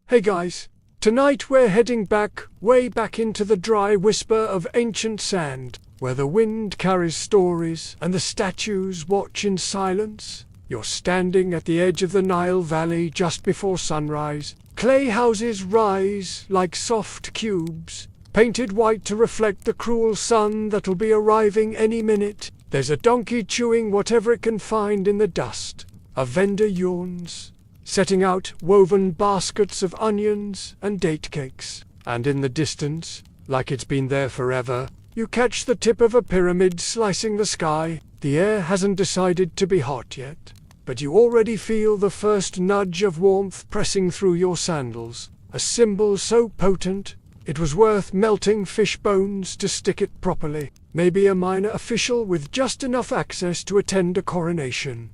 Hey guys, tonight we're heading back, way back into the dry whisper of ancient sand, where the wind carries stories and the statues watch in silence. You're standing at the edge of the Nile Valley just before sunrise. Clay houses rise like soft cubes, painted white to reflect the cruel sun that'll be arriving any minute. There's a donkey chewing whatever it can find in the dust. A vendor yawns, setting out woven baskets of onions and date cakes. And in the distance, like it's been there forever, you catch the tip of a pyramid slicing the sky. The air hasn't decided to be hot yet, but you already feel the first nudge of warmth pressing through your sandals. A symbol so potent, it was worth melting fish bones to stick it properly. Maybe a minor official with just enough access to attend a coronation.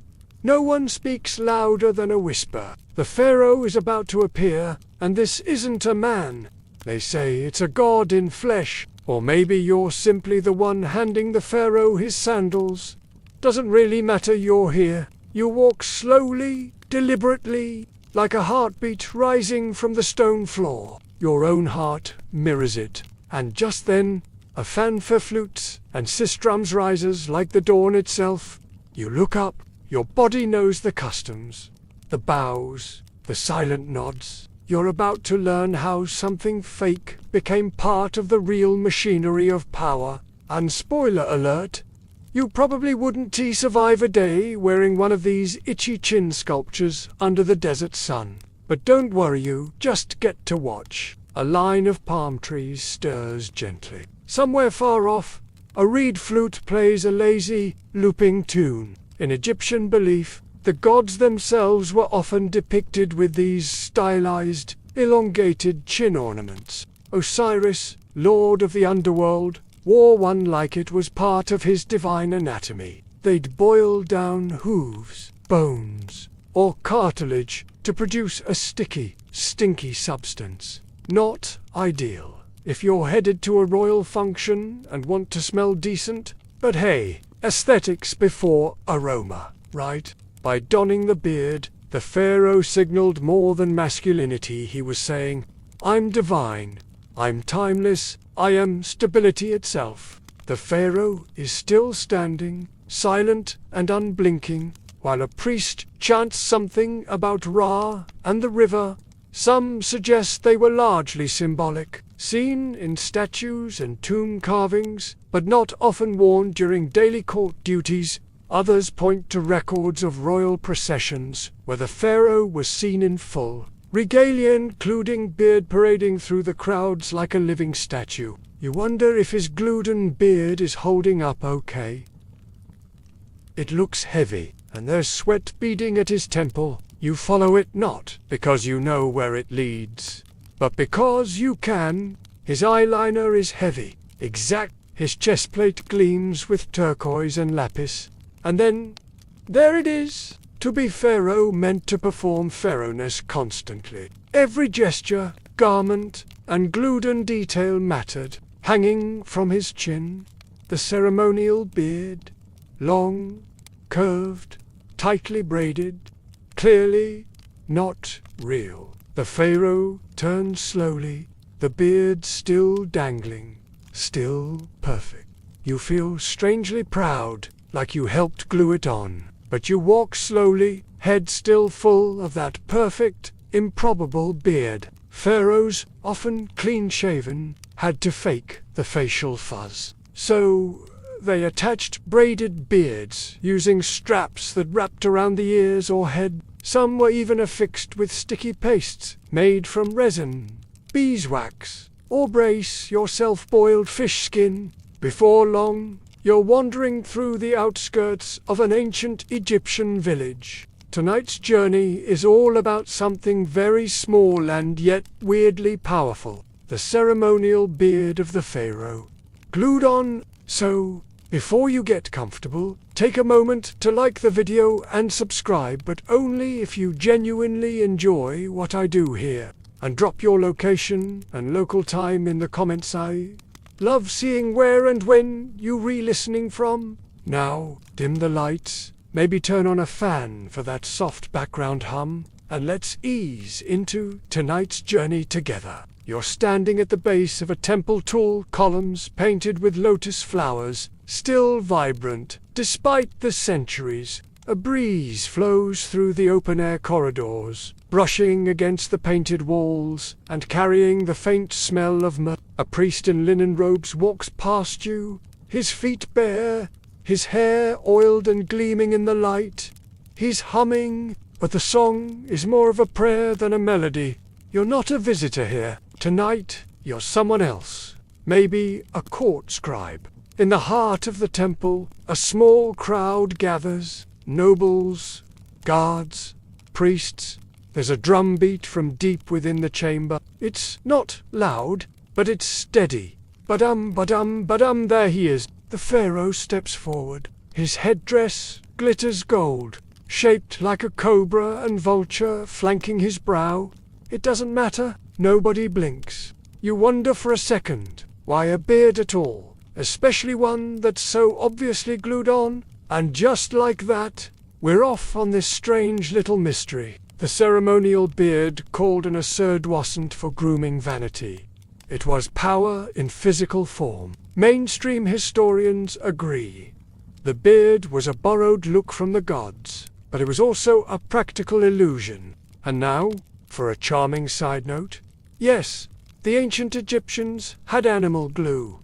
No one speaks louder than a whisper. The Pharaoh is about to appear, and this isn't a man. They say it's a god in flesh, or maybe you're simply the one handing the Pharaoh his sandals. Doesn't really matter, you're here. You walk slowly, deliberately, like a heartbeat rising from the stone floor. Your own heart mirrors it. And just then, a fanfare flutes and sistrums rises like the dawn itself. You look up. Your body knows the customs, the bows, the silent nods. You're about to learn how something fake became part of the real machinery of power. And spoiler alert, you probably wouldn't survive a day wearing one of these itchy chin sculptures under the desert sun. But don't worry, you just get to watch. A line of palm trees stirs gently. Somewhere far off, a reed flute plays a lazy, looping tune. In Egyptian belief, the gods themselves were often depicted with these stylized, elongated chin ornaments. Osiris, lord of the underworld, wore one like it was part of his divine anatomy. They'd boil down hooves, bones, or cartilage to produce a sticky, stinky substance. Not ideal if you're headed to a royal function and want to smell decent, but hey, aesthetics before aroma, right? By donning the beard, the Pharaoh signaled more than masculinity. He was saying, I'm divine, I'm timeless, I am stability itself. The Pharaoh is still standing, silent and unblinking, while a priest chants something about Ra and the river. Some suggest they were largely symbolic, seen in statues and tomb carvings, but not often worn during daily court duties. Others point to records of royal processions, where the Pharaoh was seen in full, regalia including beard parading through the crowds like a living statue. You wonder if his glued-in beard is holding up okay. It looks heavy, and there's sweat beading at his temple. You follow it not because you know where it leads, but because you can. His eyeliner is heavy, exact. His chestplate gleams with turquoise and lapis. And then, there it is. To be Pharaoh meant to perform pharaohness constantly. Every gesture, garment, and glued-in detail mattered. Hanging from his chin, the ceremonial beard, long, curved, tightly braided, clearly not real. The Pharaoh turned slowly, the beard still dangling, still perfect. You feel strangely proud, like you helped glue it on. But you walk slowly, head still full of that perfect, improbable beard. Pharaohs, often clean-shaven, had to fake the facial fuzz. So they attached braided beards using straps that wrapped around the ears or head. Some were even affixed with sticky pastes made from resin, beeswax, or brace yourself boiled fish skin. Before long, you're wandering through the outskirts of an ancient Egyptian village. Tonight's journey is all about something very small and yet weirdly powerful. The ceremonial beard of the Pharaoh, glued on. So, before you get comfortable, take a moment to like the video and subscribe, but only if you genuinely enjoy what I do here. And drop your location and local time in the comments. I love seeing where and when you re-listening from. Now, dim the lights, maybe turn on a fan for that soft background hum, and let's ease into tonight's journey together. You're standing at the base of a temple, tall columns painted with lotus flowers, still vibrant, despite the centuries. A breeze flows through the open-air corridors, brushing against the painted walls and carrying the faint smell of myrrh. A priest in linen robes walks past you, his feet bare, his hair oiled and gleaming in the light. He's humming, but the song is more of a prayer than a melody. You're not a visitor here. Tonight, you're someone else. Maybe a court scribe. In the heart of the temple, a small crowd gathers. Nobles, guards, priests. There's a drum beat from deep within the chamber. It's not loud, but it's steady. Badum, there he is. The Pharaoh steps forward. His headdress glitters gold, shaped like a cobra and vulture flanking his brow. It doesn't matter, nobody blinks. You wonder for a second, why a beard at all, especially one that's so obviously glued on? And just like that, we're off on this strange little mystery. The ceremonial beard called an asmrhistory wasn't for grooming vanity. It was power in physical form. Mainstream historians agree. The beard was a borrowed look from the gods, but it was also a practical illusion. And now, for a charming side note, yes, the ancient Egyptians had animal glue.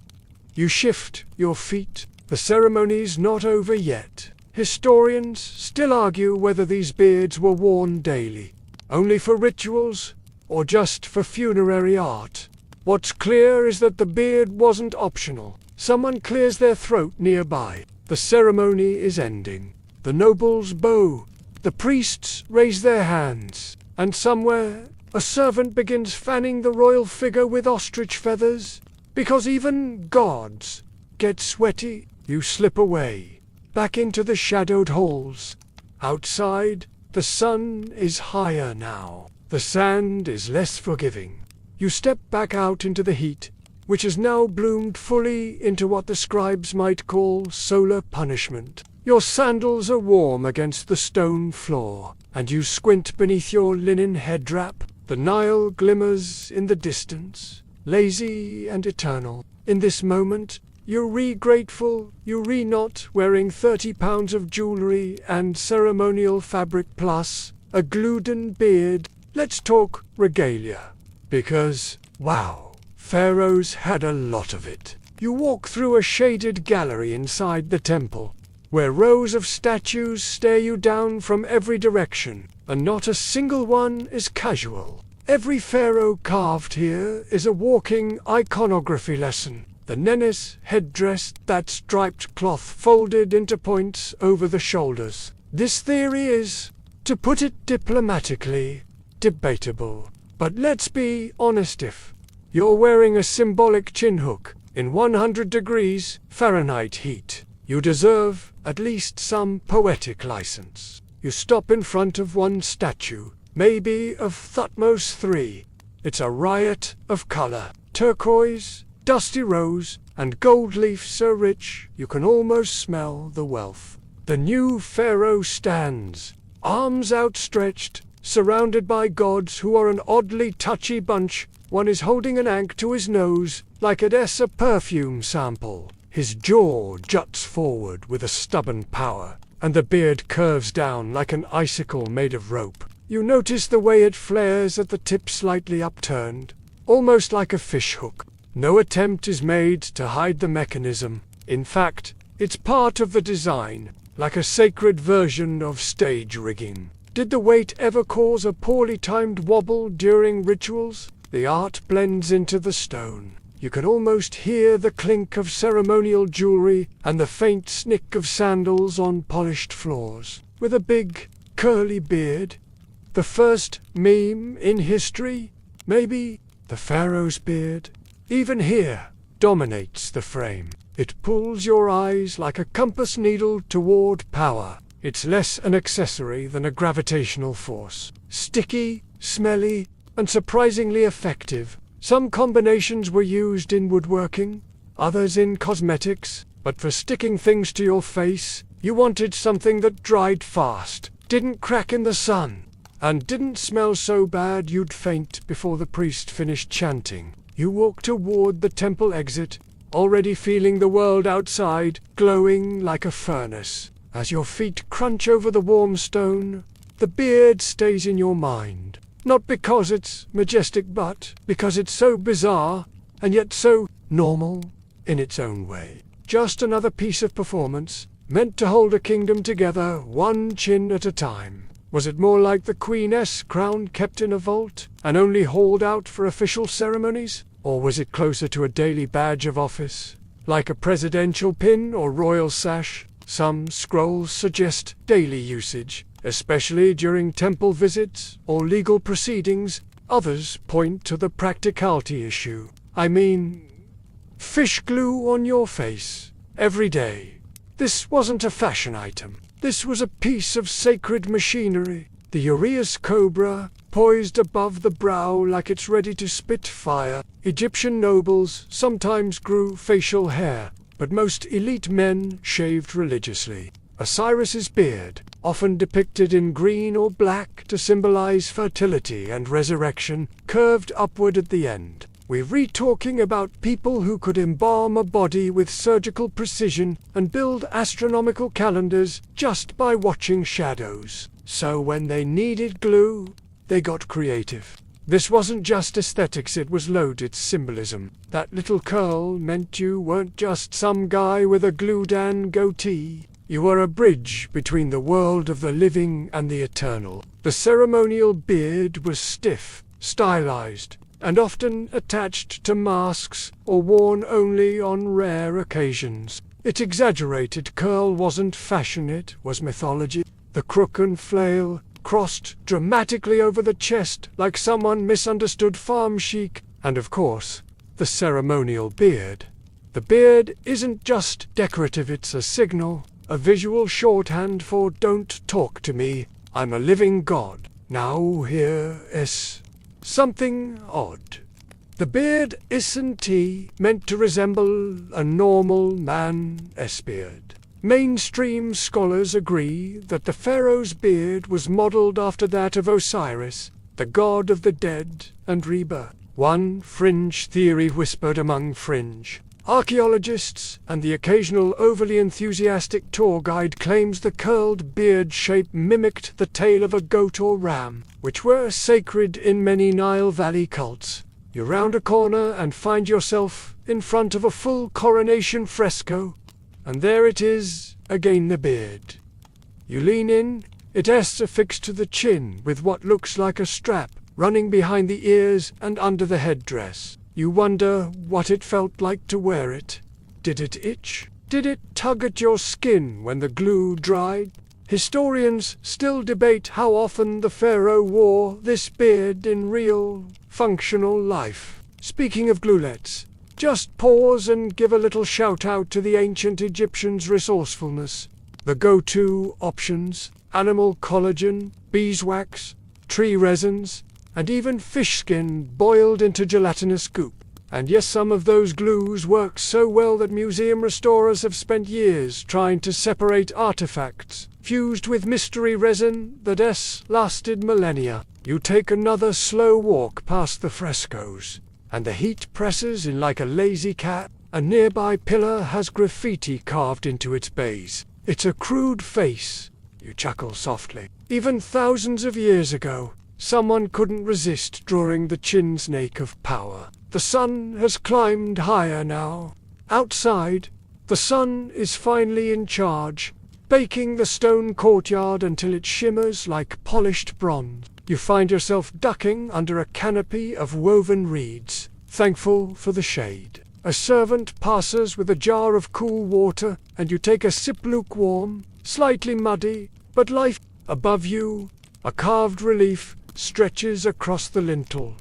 You shift your feet. The ceremony's not over yet. Historians still argue whether these beards were worn daily, only for rituals, or just for funerary art. What's clear is that the beard wasn't optional. Someone clears their throat nearby. The ceremony is ending. The nobles bow. The priests raise their hands. And somewhere, a servant begins fanning the royal figure with ostrich feathers. Because even gods get sweaty. You slip away, back into the shadowed halls. Outside, the sun is higher now. The sand is less forgiving. You step back out into the heat, which has now bloomed fully into what the scribes might call solar punishment. Your sandals are warm against the stone floor, and you squint beneath your linen headwrap. The Nile glimmers in the distance, lazy and eternal. In this moment, you're re-grateful, you re-not wearing 30 pounds of jewelry and ceremonial fabric plus a glued-in beard. Let's talk regalia. Because, wow, pharaohs had a lot of it. You walk through a shaded gallery inside the temple, where rows of statues stare you down from every direction, and not a single one is casual. Every pharaoh carved here is a walking iconography lesson. The Nenes headdress, that striped cloth folded into points over the shoulders. This theory is, to put it diplomatically, debatable. But let's be honest, if you're wearing a symbolic chin hook in 100 degrees Fahrenheit heat, you deserve at least some poetic license. You stop in front of one statue, maybe of Thutmose III. It's a riot of color. Turquoise, dusty rose, and gold leaf so rich you can almost smell the wealth. The new pharaoh stands, arms outstretched, surrounded by gods who are an oddly touchy bunch. One is holding an ankh to his nose, like a perfume sample. His jaw juts forward with a stubborn power, and the beard curves down like an icicle made of rope. You notice the way it flares at the tip, slightly upturned, almost like a fishhook. No attempt is made to hide the mechanism. In fact, it's part of the design, like a sacred version of stage rigging. Did the weight ever cause a poorly timed wobble during rituals? The art blends into the stone. You can almost hear the clink of ceremonial jewelry and the faint snick of sandals on polished floors. With a big, curly beard, the first meme in history, maybe the pharaoh's beard, even here, dominates the frame. It pulls your eyes like a compass needle toward power. It's less an accessory than a gravitational force. Sticky, smelly, and surprisingly effective. Some combinations were used in woodworking, others in cosmetics, but for sticking things to your face, you wanted something that dried fast, didn't crack in the sun. and didn't smell so bad you'd faint before the priest finished chanting. You walk toward the temple exit, already feeling the world outside glowing like a furnace. As your feet crunch over the warm stone, the beard stays in your mind. Not because it's majestic, but because it's so bizarre, and yet so normal in its own way. Just another piece of performance, meant to hold a kingdom together, one chin at a time. Was it more like the Queen's crown kept in a vault, and only hauled out for official ceremonies? Or was it closer to a daily badge of office, like a presidential pin or royal sash? Some scrolls suggest daily usage, especially during temple visits or legal proceedings. Others point to the practicality issue. I mean, fish glue on your face every day. This wasn't a fashion item. This was a piece of sacred machinery. The Urias cobra, poised above the brow like it's ready to spit fire. Egyptian nobles sometimes grew facial hair, but most elite men shaved religiously. Osiris's beard, often depicted in green or black to symbolize fertility and resurrection, curved upward at the end. We're talking about people who could embalm a body with surgical precision and build astronomical calendars just by watching shadows. So when they needed glue, they got creative. This wasn't just aesthetics, it was loaded symbolism. That little curl meant you weren't just some guy with a glued-in goatee. You were a bridge between the world of the living and the eternal. The ceremonial beard was stiff, stylized, and often attached to masks or worn only on rare occasions. Its exaggerated curl wasn't fashion, it was mythology. The crook and flail crossed dramatically over the chest like someone misunderstood farm chic. And of course, the ceremonial beard. The beard isn't just decorative, it's a signal, a visual shorthand for "don't talk to me, I'm a living god." Now here is something odd. The beard isn't meant to resemble a normal man's beard. Mainstream scholars agree that the pharaoh's beard was modeled after that of Osiris, the god of the dead and rebirth. One fringe theory whispered among fringe archaeologists, and the occasional overly enthusiastic tour guide claims the curled beard shape mimicked the tail of a goat or ram, which were sacred in many Nile Valley cults. You round a corner and find yourself in front of a full coronation fresco, and there it is, again the beard. You lean in, it's affixed to the chin with what looks like a strap running behind the ears and under the headdress. You wonder what it felt like to wear it. Did it itch? Did it tug at your skin when the glue dried? Historians still debate how often the pharaoh wore this beard in real, functional life. Speaking of gluelets, just pause and give a little shout out to the ancient Egyptians' resourcefulness. The go-to options: animal collagen, beeswax, tree resins, and even fish skin boiled into gelatinous goop. And yes, some of those glues work so well that museum restorers have spent years trying to separate artifacts fused with mystery resin that lasted millennia. You take another slow walk past the frescoes, and the heat presses in like a lazy cat. A nearby pillar has graffiti carved into its base. It's a crude face. You chuckle softly. Even thousands of years ago, someone couldn't resist drawing the chin snake of power. The sun has climbed higher now. Outside, the sun is finally in charge, baking the stone courtyard until it shimmers like polished bronze. You find yourself ducking under a canopy of woven reeds, thankful for the shade. A servant passes with a jar of cool water, and you take a sip, lukewarm, slightly muddy, but life. Above you, a carved relief stretches across the lintel.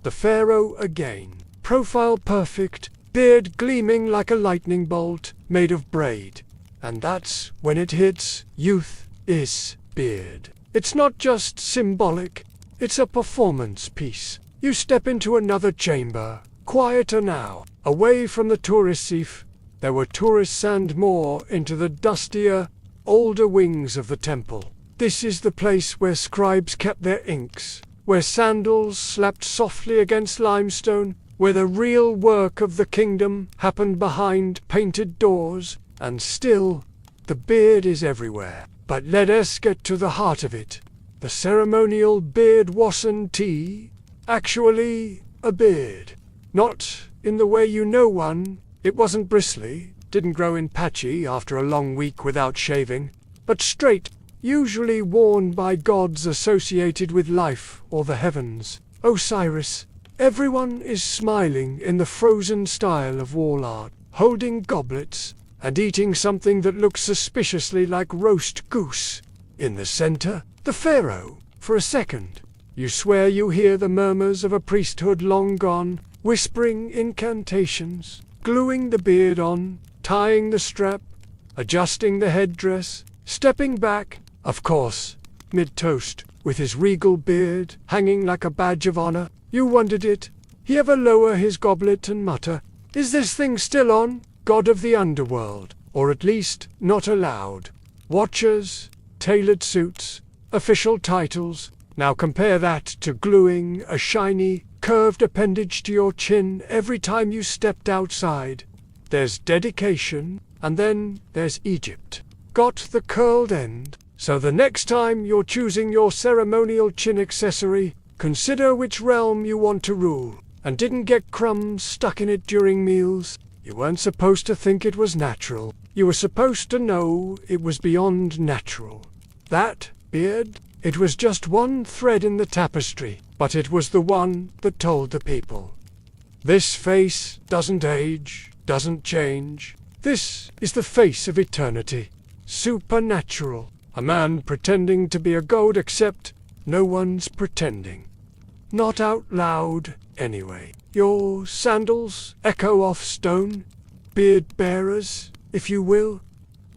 The pharaoh again. Profile perfect, beard gleaming like a lightning bolt, made of braid. And that's when it hits: youth is beard. It's not just symbolic, it's a performance piece. You step into another chamber, quieter now, away from the tourist thief. There were tourists and more into the dustier, older wings of the temple. This is the place where scribes kept their inks, where sandals slapped softly against limestone, where the real work of the kingdom happened behind painted doors, and still, the beard is everywhere. But let us get to the heart of it. The ceremonial beard wasn't tea, actually a beard. Not in the way you know one. It wasn't bristly, didn't grow in patchy after a long week without shaving, but straight, usually worn by gods associated with life or the heavens. Osiris. Everyone is smiling in the frozen style of wall art, holding goblets, and eating something that looks suspiciously like roast goose. In the center, the Pharaoh. For a second, you swear you hear the murmurs of a priesthood long gone, whispering incantations, gluing the beard on, tying the strap, adjusting the headdress, stepping back, of course, mid-toast, with his regal beard hanging like a badge of honor. You wondered it. He ever lower his goblet and mutter, "Is this thing still on, god of the underworld?" Or at least, not aloud. Watchers, tailored suits, official titles. Now compare that to gluing a shiny, curved appendage to your chin every time you stepped outside. There's dedication, and then there's Egypt. Got the curled end. So the next time you're choosing your ceremonial chin accessory, consider which realm you want to rule, and didn't get crumbs stuck in it during meals. You weren't supposed to think it was natural. You were supposed to know it was beyond natural. That beard, it was just one thread in the tapestry, but it was the one that told the people. This face doesn't age, doesn't change. This is the face of eternity. Supernatural. A man pretending to be a god, except no one's pretending. Not out loud, anyway. Your sandals echo off stone, beard bearers, if you will.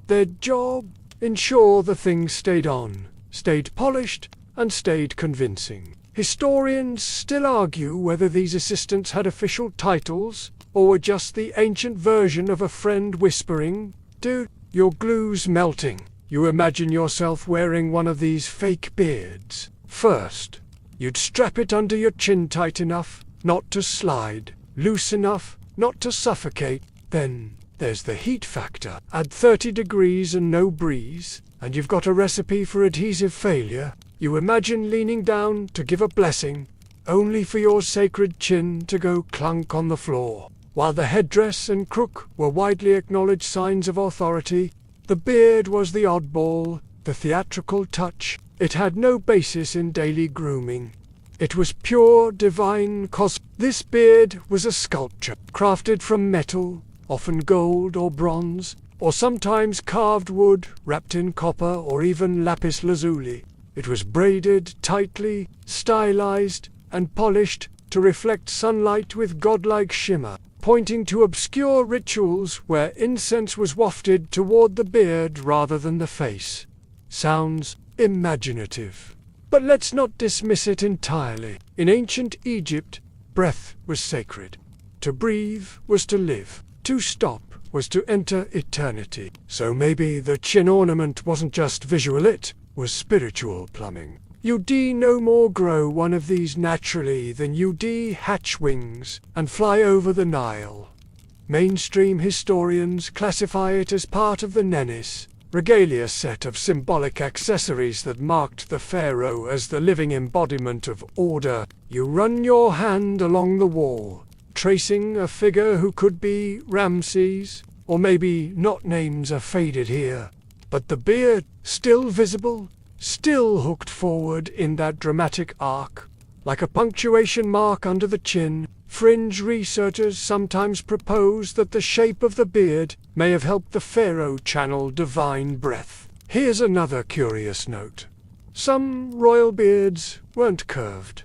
Their job, ensure the thing stayed on, stayed polished, and stayed convincing. Historians still argue whether these assistants had official titles, or were just the ancient version of a friend whispering, "Dude, your glue's melting." You imagine yourself wearing one of these fake beards. First, you'd strap it under your chin tight enough not to slide, loose enough not to suffocate. Then there's the heat factor. Add 30 degrees and no breeze, and you've got a recipe for adhesive failure. You imagine leaning down to give a blessing, only for your sacred chin to go clunk on the floor. While the headdress and crook were widely acknowledged signs of authority, the beard was the oddball, the theatrical touch. It had no basis in daily grooming. It was pure divine This beard was a sculpture, crafted from metal, often gold or bronze, or sometimes carved wood, wrapped in copper or even lapis lazuli. It was braided tightly, stylized, and polished to reflect sunlight with godlike shimmer, pointing to obscure rituals where incense was wafted toward the beard rather than the face. Sounds imaginative. But let's not dismiss it entirely. In ancient Egypt, breath was sacred. To breathe was to live. To stop was to enter eternity. So maybe the chin ornament wasn't just visual, it was spiritual plumbing. You'd no more grow one of these naturally than you'd hatch wings and fly over the Nile. Mainstream historians classify it as part of the Nenis, regalia set of symbolic accessories that marked the pharaoh as the living embodiment of order. You run your hand along the wall, tracing a figure who could be Ramses, or maybe not, names are faded here. But the beard, still visible, still hooked forward in that dramatic arc, like a punctuation mark under the chin. Fringe researchers sometimes propose that the shape of the beard may have helped the pharaoh channel divine breath. Here's another curious note. Some royal beards weren't curved.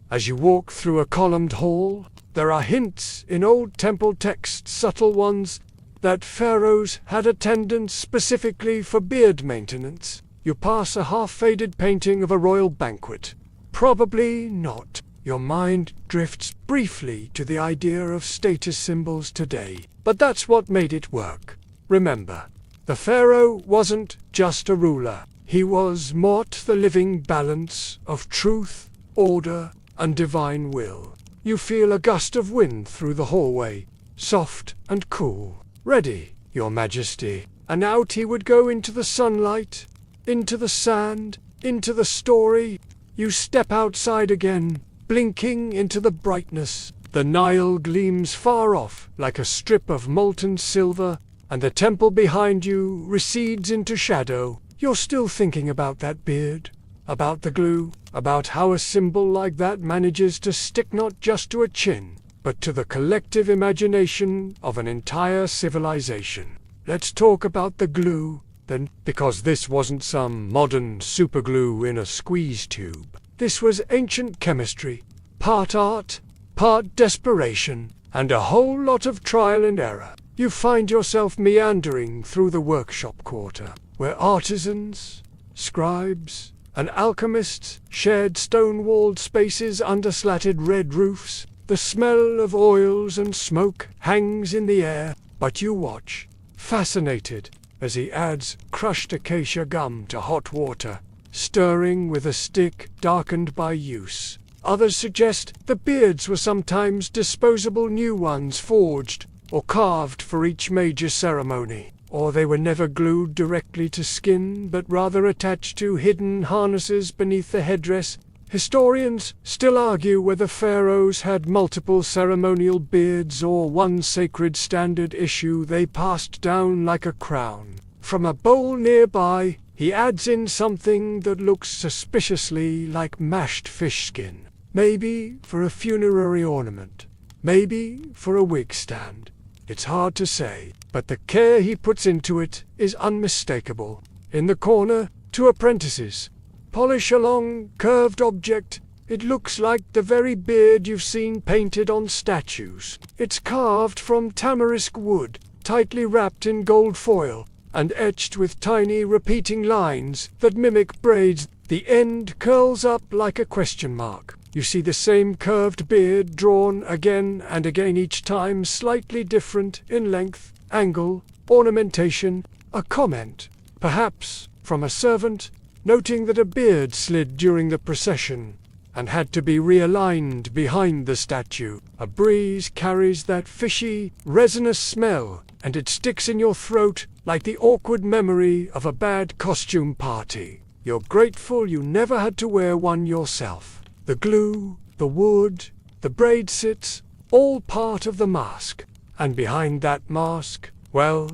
As you walk through a columned hall, there are hints in old temple texts, subtle ones, that pharaohs had attendants specifically for beard maintenance. You pass a half-faded painting of a royal banquet. Probably not. Your mind drifts briefly to the idea of status symbols today. But that's what made it work. Remember, the pharaoh wasn't just a ruler. He was Mot, the living balance of truth, order, and divine will. You feel a gust of wind through the hallway, soft and cool. Ready, Your Majesty. And out he would go into the sunlight, into the sand, into the story. You step outside again, blinking into the brightness. The Nile gleams far off like a strip of molten silver, and the temple behind you recedes into shadow. You're still thinking about that beard, about the glue, about how a symbol like that manages to stick not just to a chin, but to the collective imagination of an entire civilization. Let's talk about the glue, then, because this wasn't some modern superglue in a squeeze tube. This was ancient chemistry, part art, part desperation, and a whole lot of trial and error. You find yourself meandering through the workshop quarter, where artisans, scribes, and alchemists shared stone-walled spaces under slatted red roofs. The smell of oils and smoke hangs in the air, but you watch, fascinated, as he adds crushed acacia gum to hot water, stirring with a stick darkened by use. Others suggest the beards were sometimes disposable new ones forged or carved for each major ceremony, or they were never glued directly to skin but rather attached to hidden harnesses beneath the headdress. Historians still argue whether pharaohs had multiple ceremonial beards or one sacred standard issue they passed down like a crown. From a bowl nearby, he adds in something that looks suspiciously like mashed fish skin. Maybe for a funerary ornament. Maybe for a wig stand. It's hard to say, but the care he puts into it is unmistakable. In the corner, two apprentices polish a long, curved object. It looks like the very beard you've seen painted on statues. It's carved from tamarisk wood, tightly wrapped in gold foil, and etched with tiny repeating lines that mimic braids. The end curls up like a question mark. You see the same curved beard drawn again and again, each time slightly different in length, angle, ornamentation. A comment, perhaps from a servant, noting that a beard slid during the procession and had to be realigned behind the statue. A breeze carries that fishy, resinous smell, and it sticks in your throat like the awkward memory of a bad costume party. You're grateful you never had to wear one yourself. The glue, the wood, the braid sits, all part of the mask. And behind that mask, well,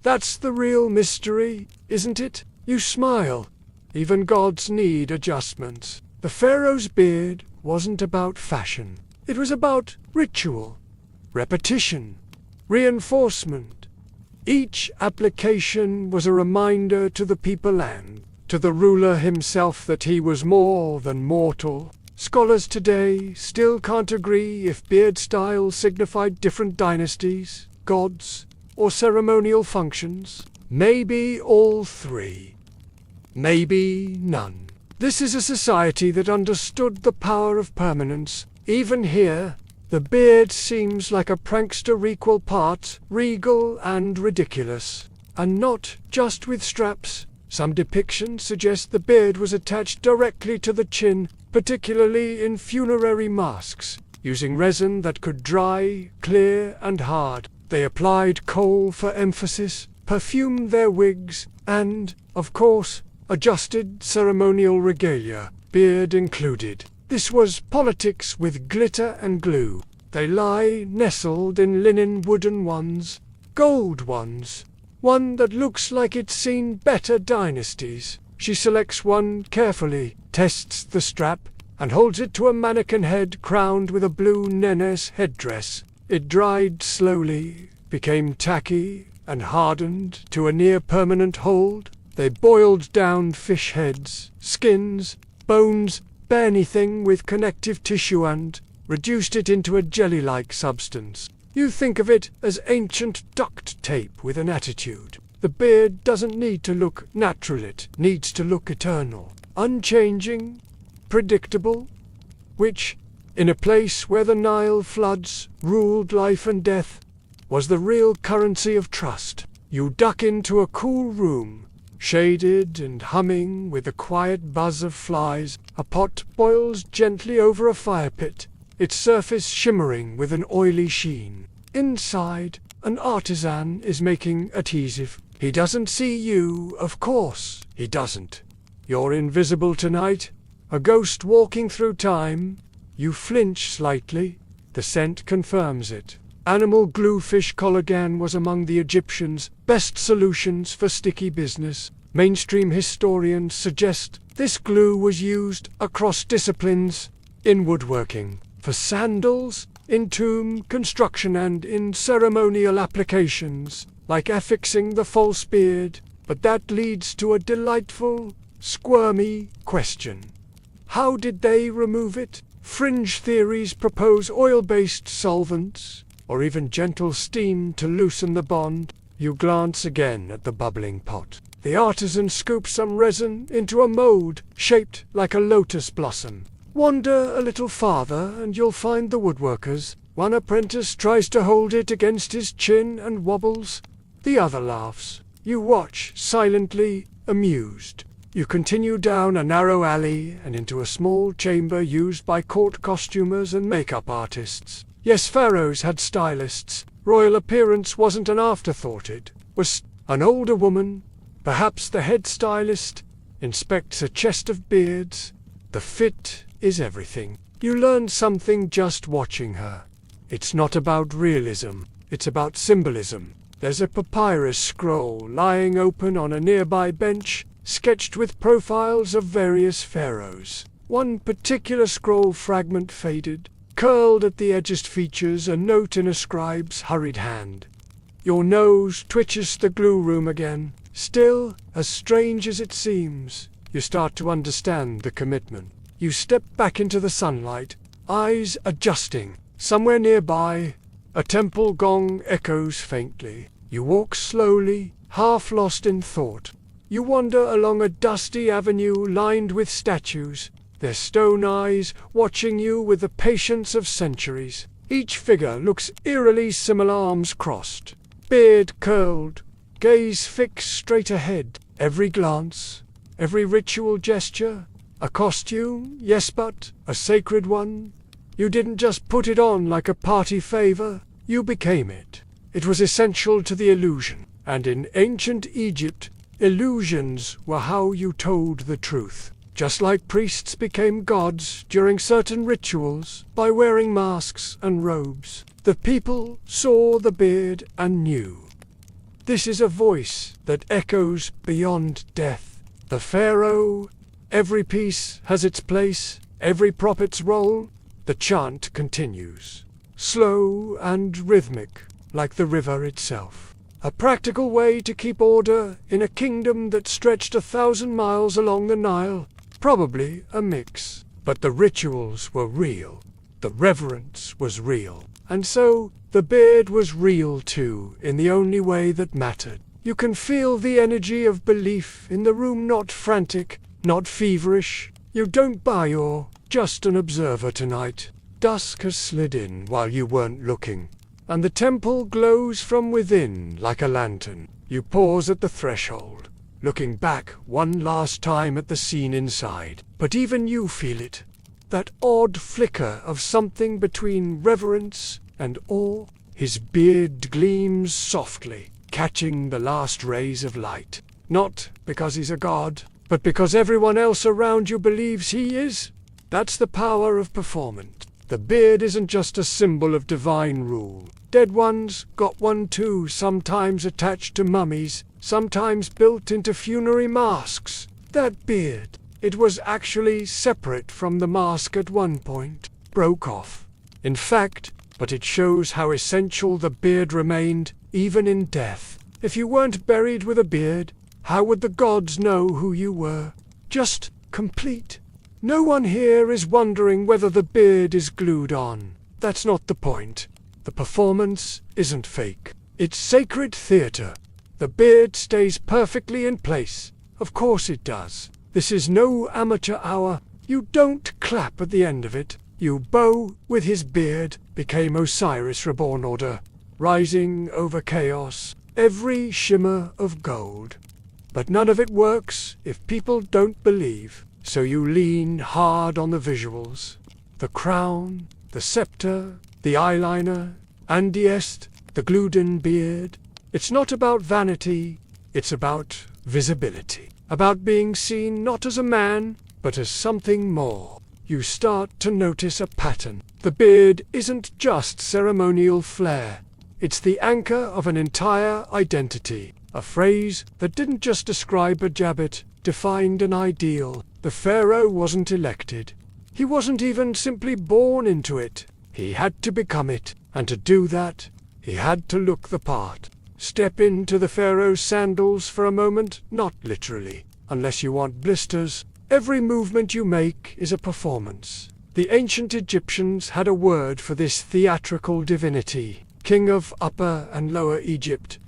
that's the real mystery, isn't it? You smile. Even gods need adjustments. The pharaoh's beard wasn't about fashion. It was about ritual, repetition, reinforcement. Each application was a reminder to the people and to the ruler himself that he was more than mortal. Scholars today still can't agree if beard styles signified different dynasties, gods, or ceremonial functions. Maybe all three. Maybe none. This is a society that understood the power of permanence. Even here, the beard seems like a prankster equal parts regal and ridiculous. And not just with straps. Some depictions suggest the beard was attached directly to the chin, particularly in funerary masks, using resin that could dry, clear, and hard. They applied kohl for emphasis, perfumed their wigs, and, of course, adjusted ceremonial regalia, beard included. This was politics with glitter and glue. They lie nestled in linen wooden ones, gold ones, one that looks like it's seen better dynasties. She selects one carefully, tests the strap, and holds it to a mannequin head crowned with a blue Nenes headdress. It dried slowly, became tacky, and hardened to a near-permanent hold. They boiled down fish heads, skins, bones, anything with connective tissue and reduced it into a jelly-like substance. You think of it as ancient duct tape with an attitude. The beard doesn't need to look natural, it needs to look eternal, unchanging, predictable, which, in a place where the Nile floods ruled life and death, was the real currency of trust. You duck into a cool room, shaded and humming with the quiet buzz of flies. A pot boils gently over a fire pit, its surface shimmering with an oily sheen. Inside, an artisan is making adhesive. He doesn't see you, of course, he doesn't. You're invisible tonight, a ghost walking through time. You flinch slightly. The scent confirms it. Animal glue fish collagen was among the Egyptians' best solutions for sticky business. Mainstream historians suggest this glue was used across disciplines, in woodworking, for sandals, in tomb construction, and in ceremonial applications, like affixing the false beard. But that leads to a delightful, squirmy question. How did they remove it? Fringe theories propose oil-based solvents, or even gentle steam to loosen the bond. You glance again at the bubbling pot. The artisan scoops some resin into a mold shaped like a lotus blossom. Wander a little farther and you'll find the woodworkers. One apprentice tries to hold it against his chin and wobbles. The other laughs. You watch, silently amused. You continue down a narrow alley and into a small chamber used by court costumers and makeup artists. Yes, pharaohs had stylists. Royal appearance wasn't an afterthought. It was. An older woman, perhaps the head stylist, inspects a chest of beards. The fit is everything. You learn something just watching her. It's not about realism, it's about symbolism. There's a papyrus scroll lying open on a nearby bench, sketched with profiles of various pharaohs. One particular scroll fragment faded. Curled at the edges features a note in a scribe's hurried hand. Your nose twitches the glue room again. Still, as strange as it seems, you start to understand the commitment. You step back into the sunlight, eyes adjusting. Somewhere nearby, a temple gong echoes faintly. You walk slowly, half lost in thought. You wander along a dusty avenue lined with statues, their stone eyes watching you with the patience of centuries. Each figure looks eerily similar, arms crossed, beard curled, gaze fixed straight ahead. Every glance, every ritual gesture, a costume, yes, but a sacred one. You didn't just put it on like a party favor, you became it. It was essential to the illusion, and in ancient Egypt, illusions were how you told the truth. Just like priests became gods during certain rituals by wearing masks and robes, the people saw the beard and knew. This is a voice that echoes beyond death. The pharaoh, every piece has its place, every prophet's role. The chant continues, slow and rhythmic, like the river itself. A practical way to keep order in a kingdom that stretched 1,000 miles along the Nile. Probably a mix, but the rituals were real. The reverence was real. And so, the beard was real too, in the only way that mattered. You can feel the energy of belief in the room, not frantic, not feverish. You don't buy, you're just an observer tonight. Dusk has slid in while you weren't looking, and the temple glows from within like a lantern. You pause at the threshold, looking back one last time at the scene inside. But even you feel it, that odd flicker of something between reverence and awe. His beard gleams softly, catching the last rays of light. Not because he's a god, but because everyone else around you believes he is. That's the power of performance. The beard isn't just a symbol of divine rule. Dead ones got one too, sometimes attached to mummies, sometimes built into funerary masks. That beard, it was actually separate from the mask at one point, broke off. In fact, but it shows how essential the beard remained, even in death. If you weren't buried with a beard, how would the gods know who you were? Just complete. No one here is wondering whether the beard is glued on. That's not the point. The performance isn't fake. It's sacred theater. The beard stays perfectly in place. Of course it does. This is no amateur hour. You don't clap at the end of it. You bow with his beard, became Osiris reborn order, rising over chaos, every shimmer of gold. But none of it works if people don't believe. So you lean hard on the visuals. The crown, the scepter, the eyeliner, and yes, the glued-in beard. It's not about vanity, it's about visibility. About being seen not as a man, but as something more. You start to notice a pattern. The beard isn't just ceremonial flair. It's the anchor of an entire identity. A phrase that didn't just describe a Jabbat, defined an ideal. The Pharaoh wasn't elected. He wasn't even simply born into it. He had to become it. And to do that, he had to look the part. Step into the Pharaoh's sandals for a moment, not literally. Unless you want blisters, every movement you make is a performance. The ancient Egyptians had a word for this theatrical divinity, king of Upper and Lower Egypt.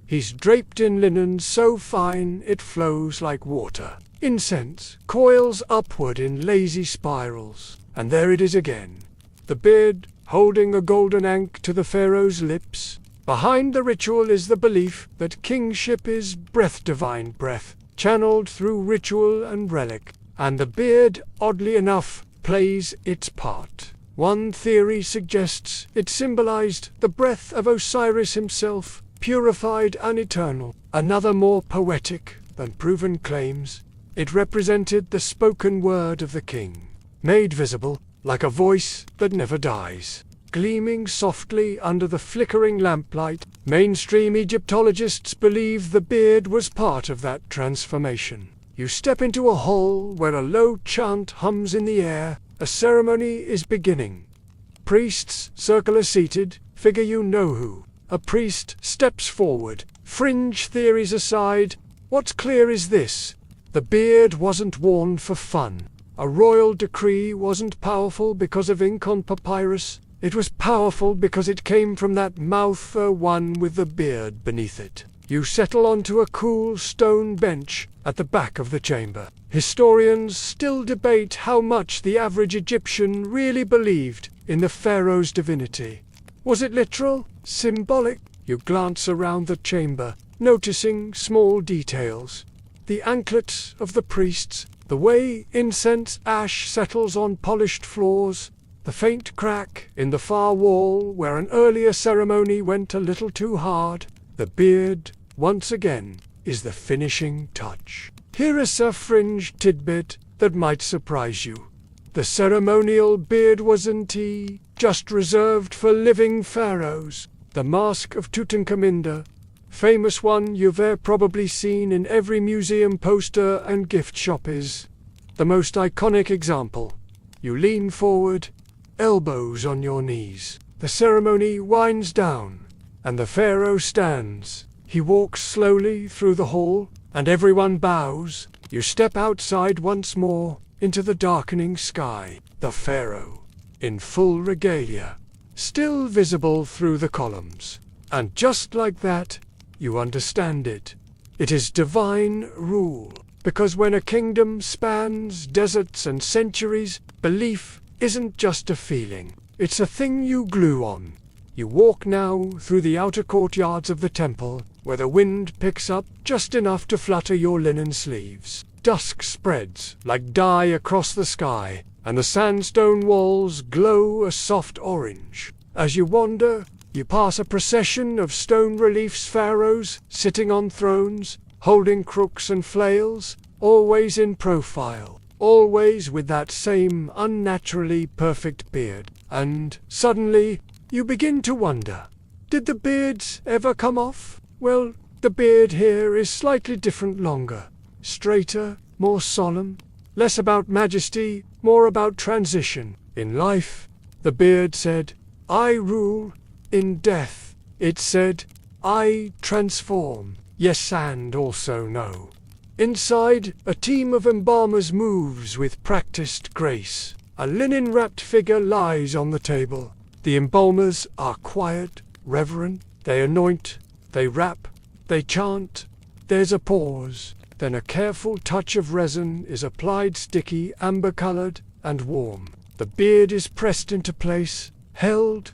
He's draped in linen so fine it flows like water. Incense coils upward in lazy spirals. And there it is again. The beard holding a golden ankh to the Pharaoh's lips. Behind the ritual is the belief that kingship is breath, divine breath, channeled through ritual and relic. And the beard, oddly enough, plays its part. One theory suggests it symbolized the breath of Osiris himself, purified and eternal. Another, more poetic than proven, claims it represented the spoken word of the king, made visible like a voice that never dies. Gleaming softly under the flickering lamplight, mainstream Egyptologists believe the beard was part of that transformation. You step into a hall where a low chant hums in the air. A ceremony is beginning. Priests circle a seated figure you know who. A priest steps forward. Fringe theories aside, what's clear is this. The beard wasn't worn for fun. A royal decree wasn't powerful because of ink on papyrus. It was powerful because it came from that mouth, one with the beard beneath it. You settle onto a cool stone bench at the back of the chamber. Historians still debate how much the average Egyptian really believed in the pharaoh's divinity. Was it literal? Symbolic? You glance around the chamber, noticing small details. The anklets of the priests, the way incense ash settles on polished floors, the faint crack in the far wall where an earlier ceremony went a little too hard. The beard, once again, is the finishing touch. Here is a fringe tidbit that might surprise you. The ceremonial beard wasn't just reserved for living pharaohs. The Mask of Tutankhamun, famous one you've probably seen in every museum poster and gift shop, is the most iconic example. You lean forward, elbows on your knees. The ceremony winds down, and the pharaoh stands. He walks slowly through the hall, and everyone bows. You step outside once more, into the darkening sky. The pharaoh, in full regalia, still visible through the columns. And just like that, you understand it. It is divine rule. Because when a kingdom spans deserts and centuries, belief isn't just a feeling. It's a thing you glue on. You walk now through the outer courtyards of the temple, where the wind picks up just enough to flutter your linen sleeves. Dusk spreads like dye across the sky, and the sandstone walls glow a soft orange. As you wander, you pass a procession of stone reliefs, pharaohs sitting on thrones, holding crooks and flails, always in profile, always with that same unnaturally perfect beard. And suddenly, you begin to wonder, did the beards ever come off? Well, the beard here is slightly different, longer, straighter, more solemn, less about majesty, more about transition. In life, the beard said, I rule. In death, it said, I transform. Yes and also no. Inside, a team of embalmers moves with practiced grace. A linen-wrapped figure lies on the table. The embalmers are quiet, reverent. They anoint, they wrap, they chant. There's a pause. Then a careful touch of resin is applied, sticky, amber-colored, and warm. The beard is pressed into place, held,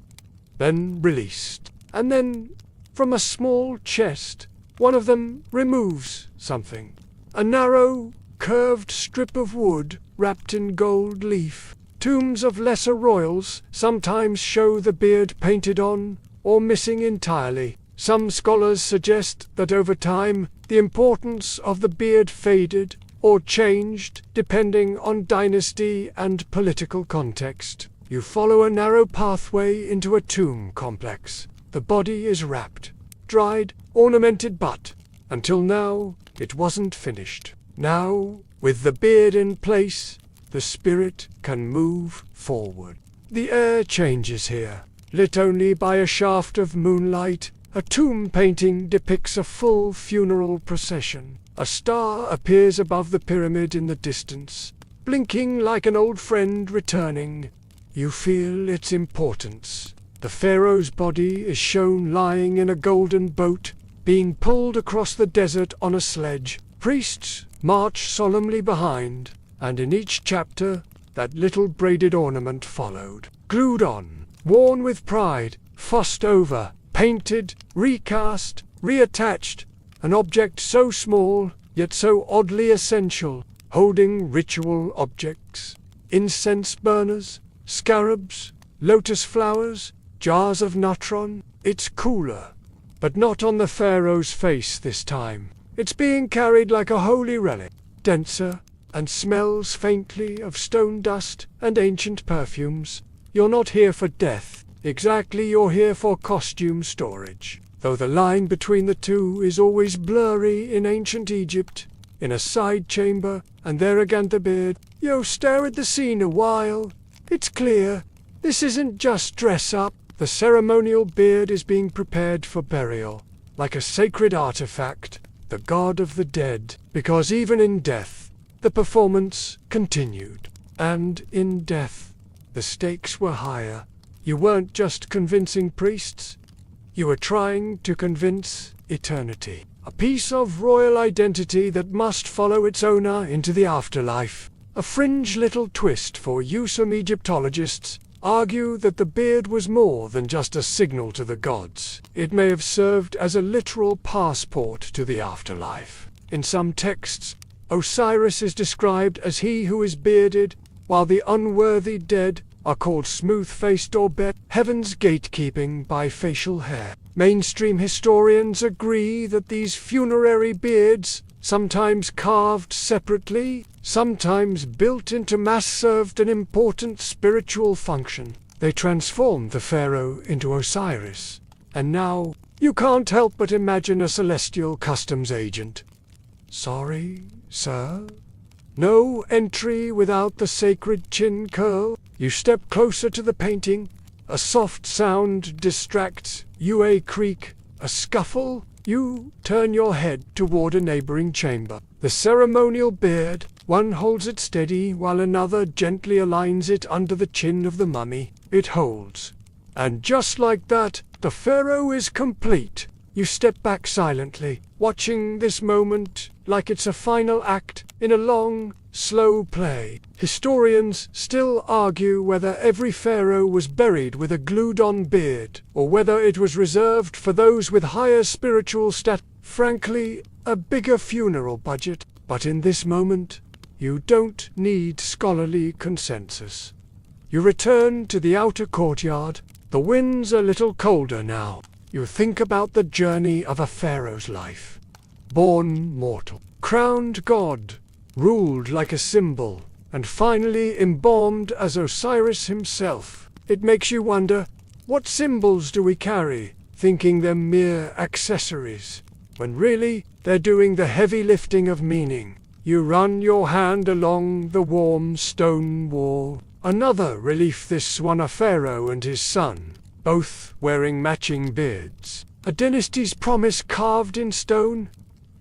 then released. And then, from a small chest, One of them removes something. A narrow, curved strip of wood wrapped in gold leaf. Tombs of lesser royals sometimes show the beard painted on, or missing entirely. Some scholars suggest that over time, the importance of the beard faded or changed depending on dynasty and political context. You follow a narrow pathway into a tomb complex. The body is wrapped, dried, ornamented, but until now, it wasn't finished. Now, with the beard in place, the spirit can move forward. The air changes here. Lit only by a shaft of moonlight, a tomb painting depicts a full funeral procession. A star appears above the pyramid in the distance, blinking like an old friend returning. You feel its importance. The pharaoh's body is shown lying in a golden boat, being pulled across the desert on a sledge. Priests march solemnly behind, and in each chapter, that little braided ornament followed. Glued on, worn with pride, fussed over, painted, recast, reattached, an object so small, yet so oddly essential, holding ritual objects, incense burners, scarabs, lotus flowers, jars of natron. It's cooler, but not on the pharaoh's face this time. It's being carried like a holy relic, denser, and smells faintly of stone dust and ancient perfumes. You're not here for death, exactly, you're here for costume storage. Though the line between the two is always blurry in ancient Egypt, in a side chamber, and there again the beard. You stare at the scene a while. It's clear, this isn't just dress up. The ceremonial beard is being prepared for burial, like a sacred artifact, the god of the dead, because even in death, the performance continued. And in death, the stakes were higher. You weren't just convincing priests, you were trying to convince eternity. A piece of royal identity that must follow its owner into the afterlife. A fringe little twist for you. Some Egyptologists argue that the beard was more than just a signal to the gods. It may have served as a literal passport to the afterlife. In some texts, Osiris is described as he who is bearded, while the unworthy dead are called smooth-faced or bet. Heaven's gatekeeping by facial hair. Mainstream historians agree that these funerary beards, sometimes carved separately, sometimes built into mass, served an important spiritual function. They transformed the pharaoh into Osiris. And now, you can't help but imagine a celestial customs agent. Sorry, sir? No entry without the sacred chin curl. You step closer to the painting. A soft sound distracts you. A creak, a scuffle. You turn your head toward a neighboring chamber. The ceremonial beard, one holds it steady while another gently aligns it under the chin of the mummy. It holds. And just like that, the pharaoh is complete. You step back silently, watching this moment like it's a final act in a long, slow play. Historians still argue whether every pharaoh was buried with a glued-on beard, or whether it was reserved for those with higher spiritual status. Frankly, a bigger funeral budget. But in this moment, you don't need scholarly consensus. You return to the outer courtyard. The wind's a little colder now. You think about the journey of a pharaoh's life. Born mortal, crowned god, ruled like a symbol, and finally embalmed as Osiris himself. It makes you wonder, what symbols do we carry, thinking them mere accessories, when really they're doing the heavy lifting of meaning? You run your hand along the warm stone wall. Another relief, this one a pharaoh and his son, both wearing matching beards. A dynasty's promise carved in stone.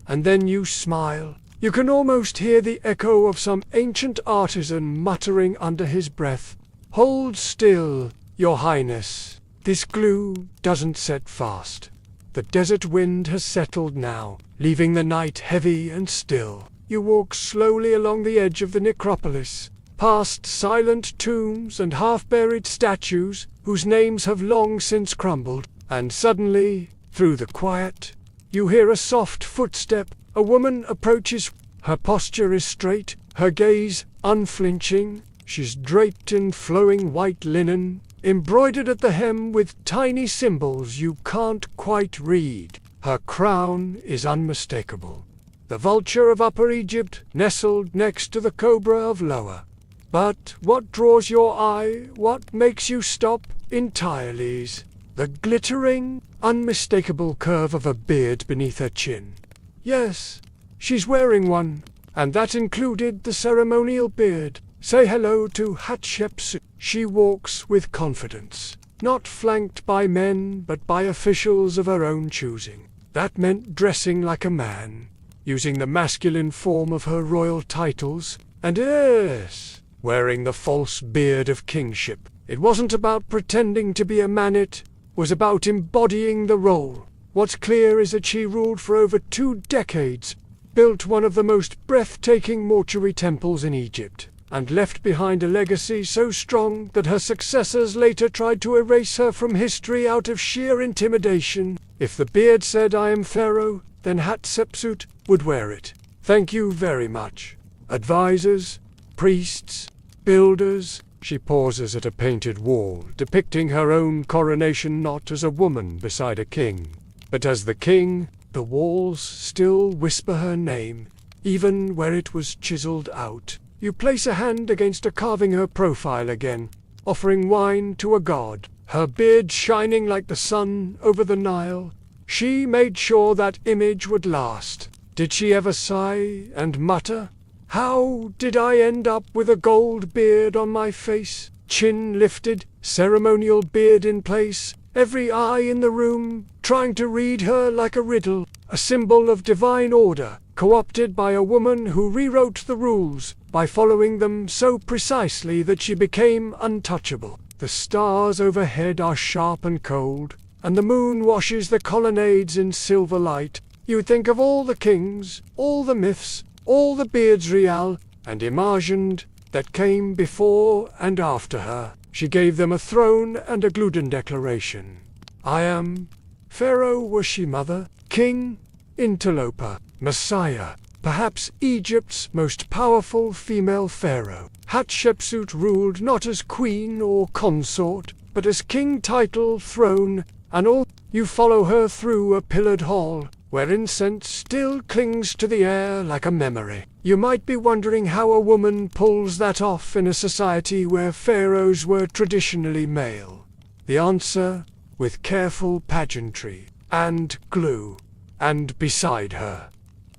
And then you smile. You can almost hear the echo of some ancient artisan muttering under his breath. Hold still, your highness. This glue doesn't set fast. The desert wind has settled now, leaving the night heavy and still. You walk slowly along the edge of the necropolis, past silent tombs and half-buried statues whose names have long since crumbled, and suddenly, through the quiet, You hear a soft footstep. A woman approaches. Her posture is straight, her gaze unflinching. She's draped in flowing white linen, embroidered at the hem with tiny symbols you can't quite read. Her crown is unmistakable. The vulture of Upper Egypt, nestled next to the cobra of Lower. But what draws your eye, what makes you stop entirely, is the glittering, unmistakable curve of a beard beneath her chin. Yes, she's wearing one, and that included the ceremonial beard. Say hello to Hatshepsut. She walks with confidence, not flanked by men but by officials of her own choosing. That meant dressing like a man, using the masculine form of her royal titles, and yes, wearing the false beard of kingship. It wasn't about pretending to be a man, it was about embodying the role. What's clear is that she ruled for over 2 decades, built one of the most breathtaking mortuary temples in Egypt, and left behind a legacy so strong that her successors later tried to erase her from history out of sheer intimidation. If the beard said "I am Pharaoh," then Hatshepsut would wear it. Thank you very much. Advisors, priests, builders. She pauses at a painted wall, depicting her own coronation not as a woman beside a king, but as the king. The walls still whisper her name, even where it was chiseled out. You place a hand against a carving her profile again, offering wine to a god, her beard shining like the sun over the Nile. She made sure that image would last. Did she ever sigh and mutter, "How did I end up with a gold beard on my face?" Chin lifted, ceremonial beard in place, every eye in the room trying to read her like a riddle, a symbol of divine order, co-opted by a woman who rewrote the rules by following them so precisely that she became untouchable. The stars overhead are sharp and cold, and the moon washes the colonnades in silver light. You think of all the kings, all the myths, all the beards real and imagined that came before and after her. She gave them a throne and a gluten declaration. I am Pharaoh. Was she mother, king, interloper, messiah, perhaps Egypt's most powerful female pharaoh? Hatshepsut ruled not as queen or consort, but as king, title, throne, and all. You follow her through a pillared hall, where incense still clings to the air like a memory. You might be wondering how a woman pulls that off in a society where pharaohs were traditionally male. The answer: with careful pageantry and glue. And beside her,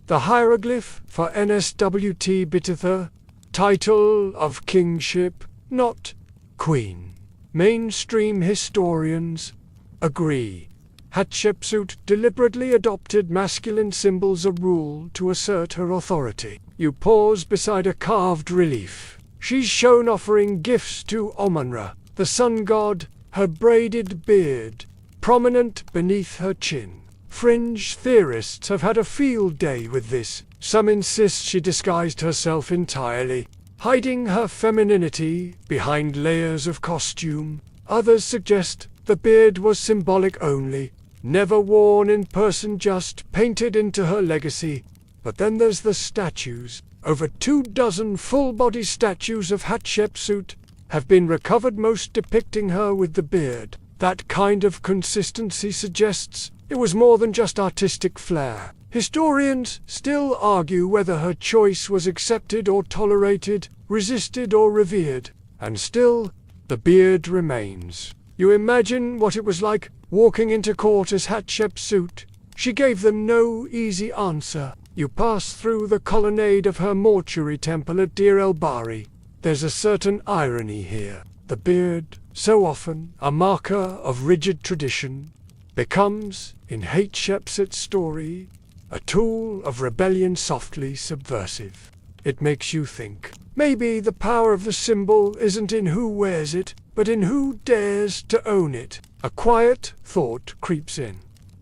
the hieroglyph for NSWT Bititha, title of kingship, not queen. Mainstream historians agree. Hatshepsut deliberately adopted masculine symbols of rule to assert her authority. You pause beside a carved relief. She's shown offering gifts to Amun-Ra, the sun god, her braided beard prominent beneath her chin. Fringe theorists have had a field day with this. Some insist she disguised herself entirely, hiding her femininity behind layers of costume. Others suggest the beard was symbolic only, never worn in person, just painted into her legacy. But then there's the statues. Over 24 full-body statues of Hatshepsut have been recovered, most depicting her with the beard. That kind of consistency suggests it was more than just artistic flair. Historians still argue whether her choice was accepted or tolerated, resisted or revered. And still, the beard remains. You imagine what it was like walking into court as Hatshepsut. She gave them no easy answer. You pass through the colonnade of her mortuary temple at Deir el-Bahari. There's a certain irony here. The beard, so often a marker of rigid tradition, becomes, in Hatshepsut's story, a tool of rebellion, softly subversive. It makes you think. Maybe the power of the symbol isn't in who wears it, but in who dares to own it. A quiet thought creeps in.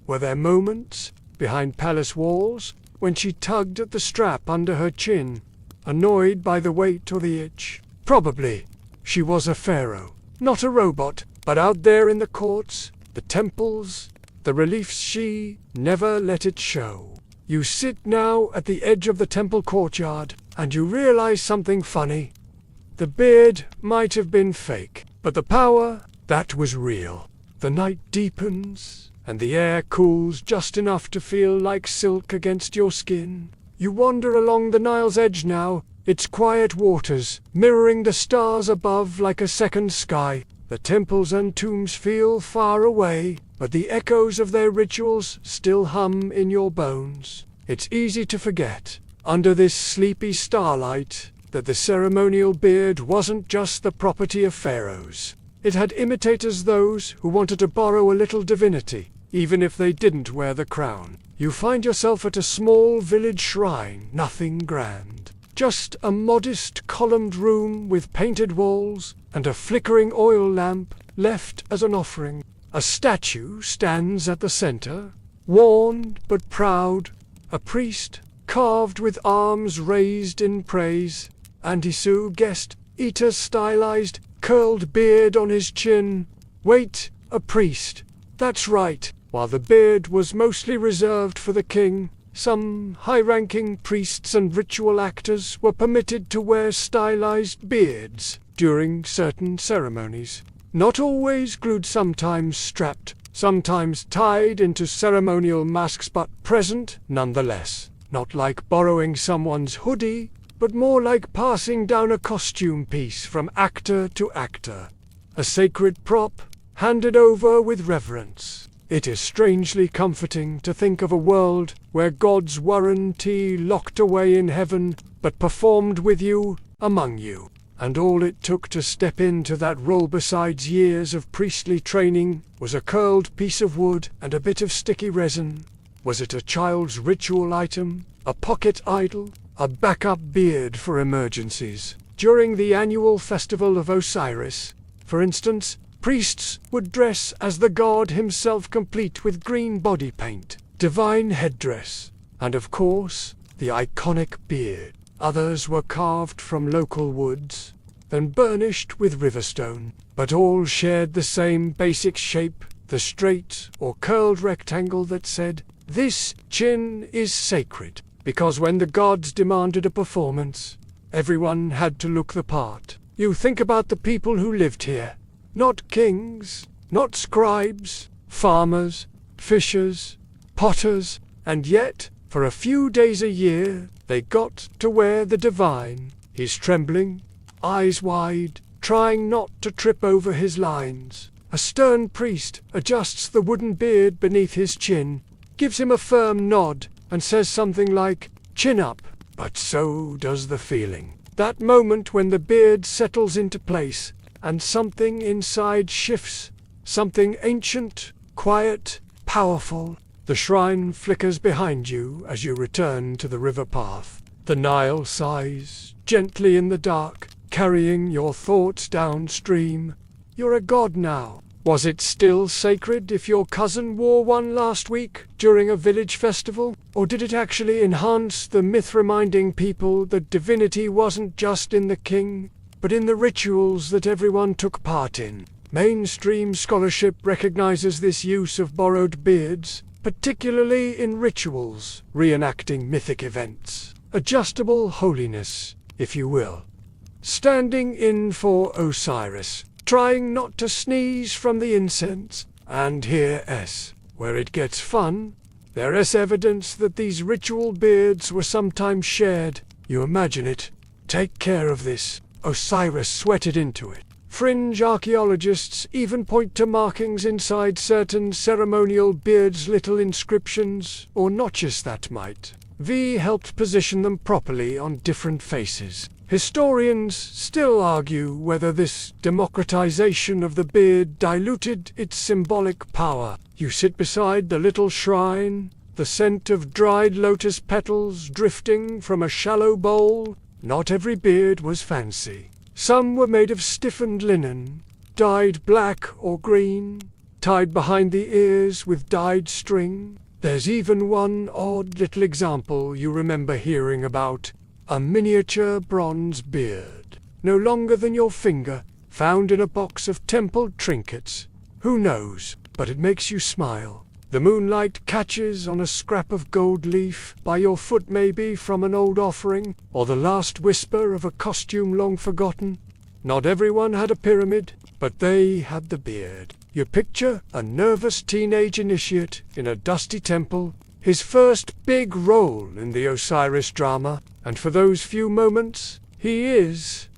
Were there moments, behind palace walls, when she tugged at the strap under her chin, annoyed by the weight or the itch? Probably. She was a pharaoh, not a robot, but out there in the courts, the temples, The reliefs she never let it show. You sit now at the edge of the temple courtyard, and you realize something funny. The beard might have been fake, but the power, that was real. The night deepens, and the air cools just enough to feel like silk against your skin. You wander along the Nile's edge now, its quiet waters, mirroring the stars above like a second sky. The temples and tombs feel far away, but the echoes of their rituals still hum in your bones. It's easy to forget, under this sleepy starlight, that the ceremonial beard wasn't just the property of pharaohs. It had imitators, those who wanted to borrow a little divinity, even if they didn't wear the crown. You find yourself at a small village shrine, nothing grand. Just a modest columned room with painted walls and a flickering oil lamp left as an offering. A statue stands at the center, worn but proud, a priest carved with arms raised in praise. Antisu guessed, Eater's stylized, curled beard on his chin. Wait, a priest. That's right. While the beard was mostly reserved for the king, some high-ranking priests and ritual actors were permitted to wear stylized beards during certain ceremonies. Not always glued, sometimes strapped, sometimes tied into ceremonial masks, but present nonetheless. Not like borrowing someone's hoodie, but more like passing down a costume piece from actor to actor. A sacred prop, handed over with reverence. It is strangely comforting to think of a world where gods weren't locked away in heaven, but performed with you, among you. And all it took to step into that role, besides years of priestly training, was a curled piece of wood and a bit of sticky resin. Was it a child's ritual item, a pocket idol, a backup beard for emergencies? During the annual festival of Osiris, for instance, priests would dress as the god himself, complete with green body paint, divine headdress, and of course, the iconic beard. Others were carved from local woods, then burnished with riverstone, but all shared the same basic shape, the straight or curled rectangle that said, "This chin is sacred," because when the gods demanded a performance, everyone had to look the part. You think about the people who lived here. Not kings, not scribes, farmers, fishers, potters, and yet, for a few days a year, they got to wear the divine. He's trembling, eyes wide, trying not to trip over his lines. A stern priest adjusts the wooden beard beneath his chin, gives him a firm nod, and says something like, "Chin up." But so does the feeling. That moment when the beard settles into place, and something inside shifts, something ancient, quiet, powerful. The shrine flickers behind you as you return to the river path. The Nile sighs gently in the dark, carrying your thoughts downstream. You're a god now. Was it still sacred if your cousin wore one last week during a village festival? Or did it actually enhance the myth, reminding people that divinity wasn't just in the king, but in the rituals that everyone took part in? Mainstream scholarship recognizes this use of borrowed beards, particularly in rituals, reenacting mythic events. Adjustable holiness, if you will. Standing in for Osiris, trying not to sneeze from the incense. And here's where it gets fun. There is evidence that these ritual beards were sometimes shared. You imagine it. Take care of this. Osiris sweated into it. Fringe archaeologists even point to markings inside certain ceremonial beards, little inscriptions or notches that might V helped position them properly on different faces. Historians still argue whether this democratization of the beard diluted its symbolic power. You sit beside the little shrine, the scent of dried lotus petals drifting from a shallow bowl. Not every beard was fancy. Some were made of stiffened linen, dyed black or green, tied behind the ears with dyed string. There's even one odd little example you remember hearing about. A miniature bronze beard, no longer than your finger, found in a box of temple trinkets. Who knows, but it makes you smile. The moonlight catches on a scrap of gold leaf by your foot, maybe from an old offering, or the last whisper of a costume long forgotten. Not everyone had a pyramid, but they had the beard. You picture a nervous teenage initiate in a dusty temple, his first big role in the Osiris drama, and for those few moments, he is.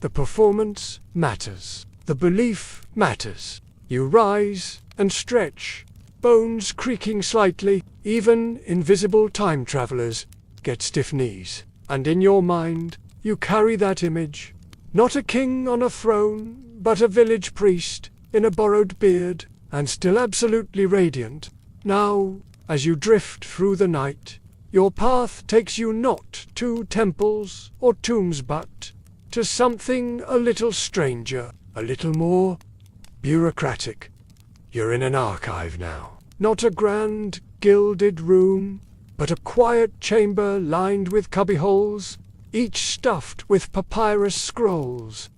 The performance matters. The belief matters. You rise and stretch, bones creaking slightly. Even invisible time travelers get stiff knees. And in your mind, you carry that image. Not a king on a throne, but a village priest in a borrowed beard, and still absolutely radiant. Now, as you drift through the night, your path takes you not to temples or tombs, but to something a little stranger, a little more bureaucratic. You're in an archive now. Not a grand, gilded room, but a quiet chamber lined with cubbyholes, each stuffed with papyrus scrolls.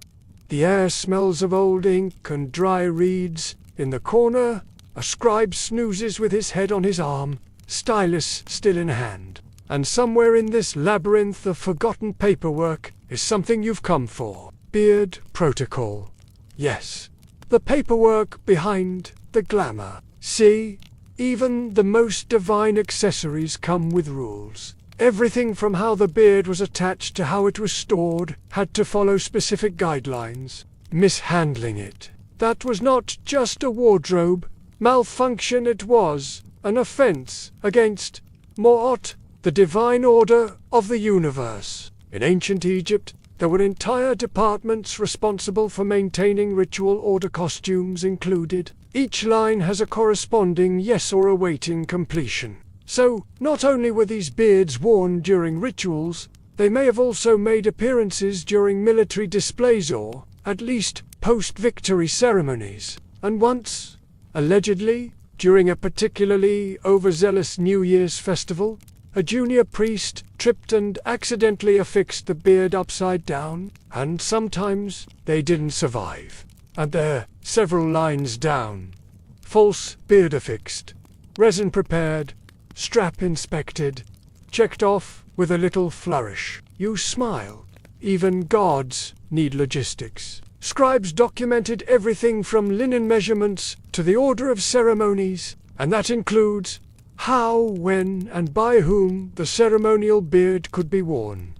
The air smells of old ink and dry reeds. In the corner, a scribe snoozes with his head on his arm, stylus still in hand. And somewhere in this labyrinth of forgotten paperwork is something you've come for. Beard protocol. Yes, the paperwork behind the glamour. See, even the most divine accessories come with rules. Everything from how the beard was attached to how it was stored had to follow specific guidelines. Mishandling it, that was not just a wardrobe malfunction, it was an offense against Ma'at, the divine order of the universe. In ancient Egypt, there were entire departments responsible for maintaining ritual order, costumes included. Each line has a corresponding yes or awaiting completion. So, not only were these beards worn during rituals, they may have also made appearances during military displays or, at least, post-victory ceremonies. And once, allegedly, during a particularly overzealous New Year's festival, a junior priest tripped and accidentally affixed the beard upside down, and sometimes they didn't survive. And they're several lines down. False beard affixed, resin prepared, strap inspected, checked off with a little flourish. You smile. Even gods need logistics. Scribes documented everything from linen measurements to the order of ceremonies, and that includes how, when, and by whom the ceremonial beard could be worn.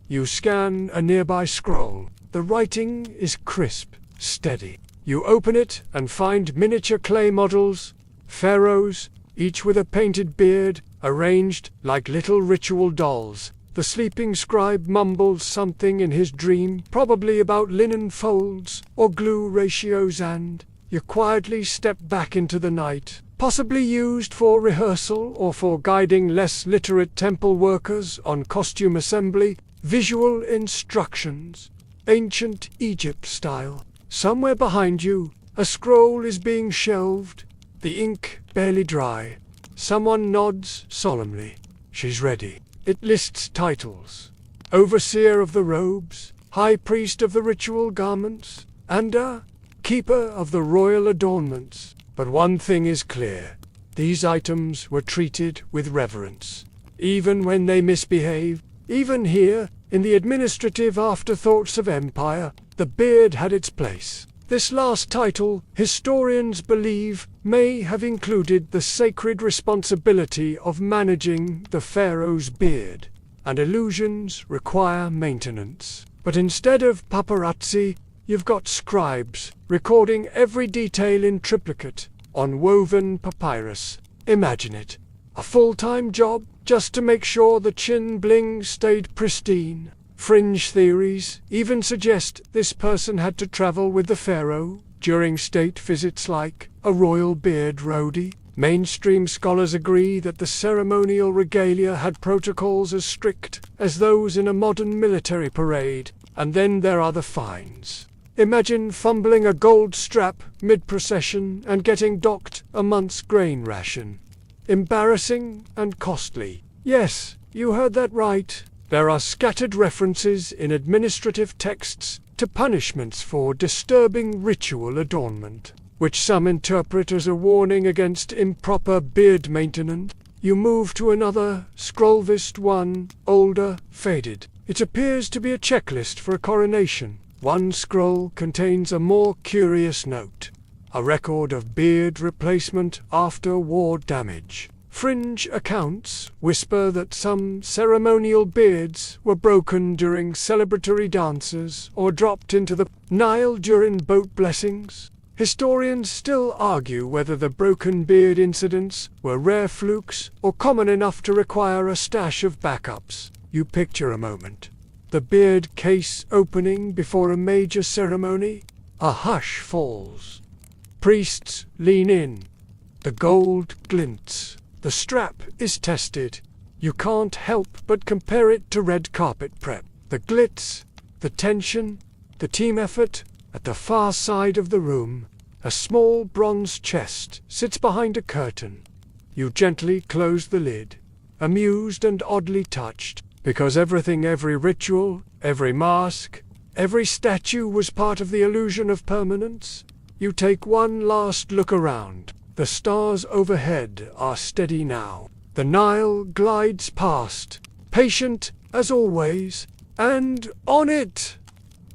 You scan a nearby scroll. The writing is crisp, steady. You open it and find miniature clay models, pharaohs, each with a painted beard, arranged like little ritual dolls. The sleeping scribe mumbles something in his dream, probably about linen folds or glue ratios, and you quietly step back into the night, possibly used for rehearsal or for guiding less literate temple workers on costume assembly. Visual instructions, ancient Egypt style. Somewhere behind you, a scroll is being shelved, the ink barely dry. Someone nods solemnly. She's ready. It lists titles: Overseer of the Robes, High Priest of the Ritual Garments, and Keeper of the Royal Adornments. But one thing is clear. These items were treated with reverence, even when they misbehaved. Even here, in the administrative afterthoughts of empire, the beard had its place. This last title, historians believe, may have included the sacred responsibility of managing the pharaoh's beard, and illusions require maintenance. But instead of paparazzi, you've got scribes recording every detail in triplicate on woven papyrus. Imagine it. A full-time job just to make sure the chin bling stayed pristine. Fringe theories even suggest this person had to travel with the pharaoh during state visits like a royal beard roadie. Mainstream scholars agree that the ceremonial regalia had protocols as strict as those in a modern military parade. And then there are the fines. Imagine fumbling a gold strap mid-procession and getting docked a month's grain ration. Embarrassing and costly. Yes, you heard that right. There are scattered references in administrative texts to punishments for disturbing ritual adornment. which some interpret as a warning against improper beard maintenance. You move to another, scrollvist one, older, faded. It appears to be a checklist for a coronation. One scroll contains a more curious note. A record of beard replacement after war damage. Fringe accounts whisper that some ceremonial beards were broken during celebratory dances or dropped into the Nile during boat blessings. Historians still argue whether the broken beard incidents were rare flukes or common enough to require a stash of backups. You picture a moment. The beard case opening before a major ceremony. A hush falls. Priests lean in. The gold glints. The strap is tested. You can't help but compare it to red carpet prep. The glitz, the tension, the team effort. At the far side of the room, a small bronze chest sits behind a curtain. You gently close the lid, amused and oddly touched, because every ritual, every mask, every statue was part of the illusion of permanence. You take one last look around. The stars overhead are steady now. The Nile glides past, patient as always, and on it,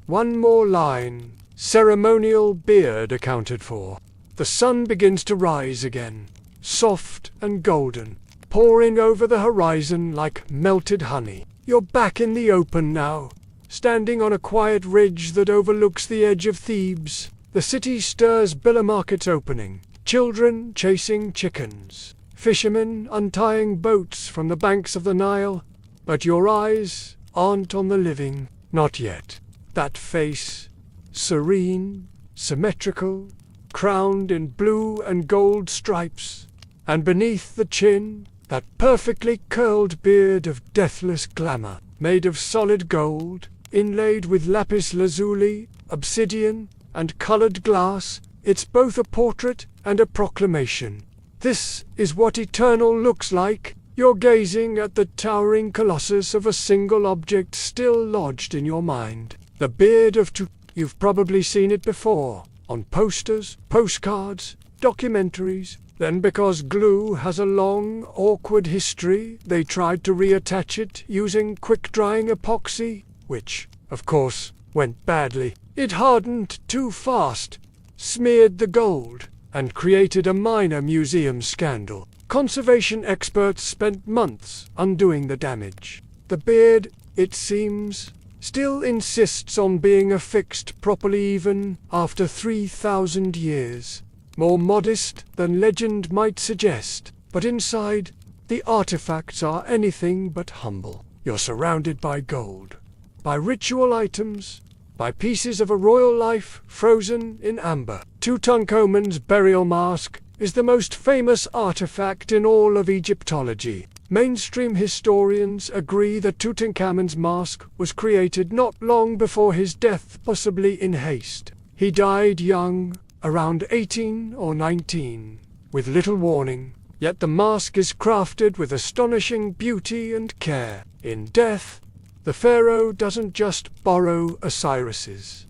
one more line. Ceremonial beard accounted for. The sun begins to rise again, soft and golden, pouring over the horizon like melted honey. You're back in the open now, standing on a quiet ridge that overlooks the edge of Thebes. The city stirs Billa markets opening, children chasing chickens, fishermen untying boats from the banks of the Nile. But your eyes aren't on the living, not yet. That face, serene, symmetrical, crowned in blue and gold stripes, and beneath the chin, that perfectly curled beard of deathless glamour, made of solid gold, inlaid with lapis lazuli, obsidian, and colored glass. It's both a portrait and a proclamation. This is what eternal looks like. You're gazing at the towering colossus of a single object still lodged in your mind. The beard of You've probably seen it before, on posters, postcards, documentaries. Then because glue has a long, awkward history, they tried to reattach it using quick-drying epoxy, which, of course, went badly. It hardened too fast, smeared the gold, and created a minor museum scandal. Conservation experts spent months undoing the damage. The beard, it seems, still insists on being affixed properly even after 3,000 years. More modest than legend might suggest, but inside, the artifacts are anything but humble. You're surrounded by gold, by ritual items, by pieces of a royal life frozen in amber. Tutankhamun's burial mask is the most famous artifact in all of Egyptology. Mainstream historians agree that Tutankhamun's mask was created not long before his death, possibly in haste. He died young, around 18 or 19, with little warning, yet the mask is crafted with astonishing beauty and care. In death, the pharaoh doesn't just borrow Osiris's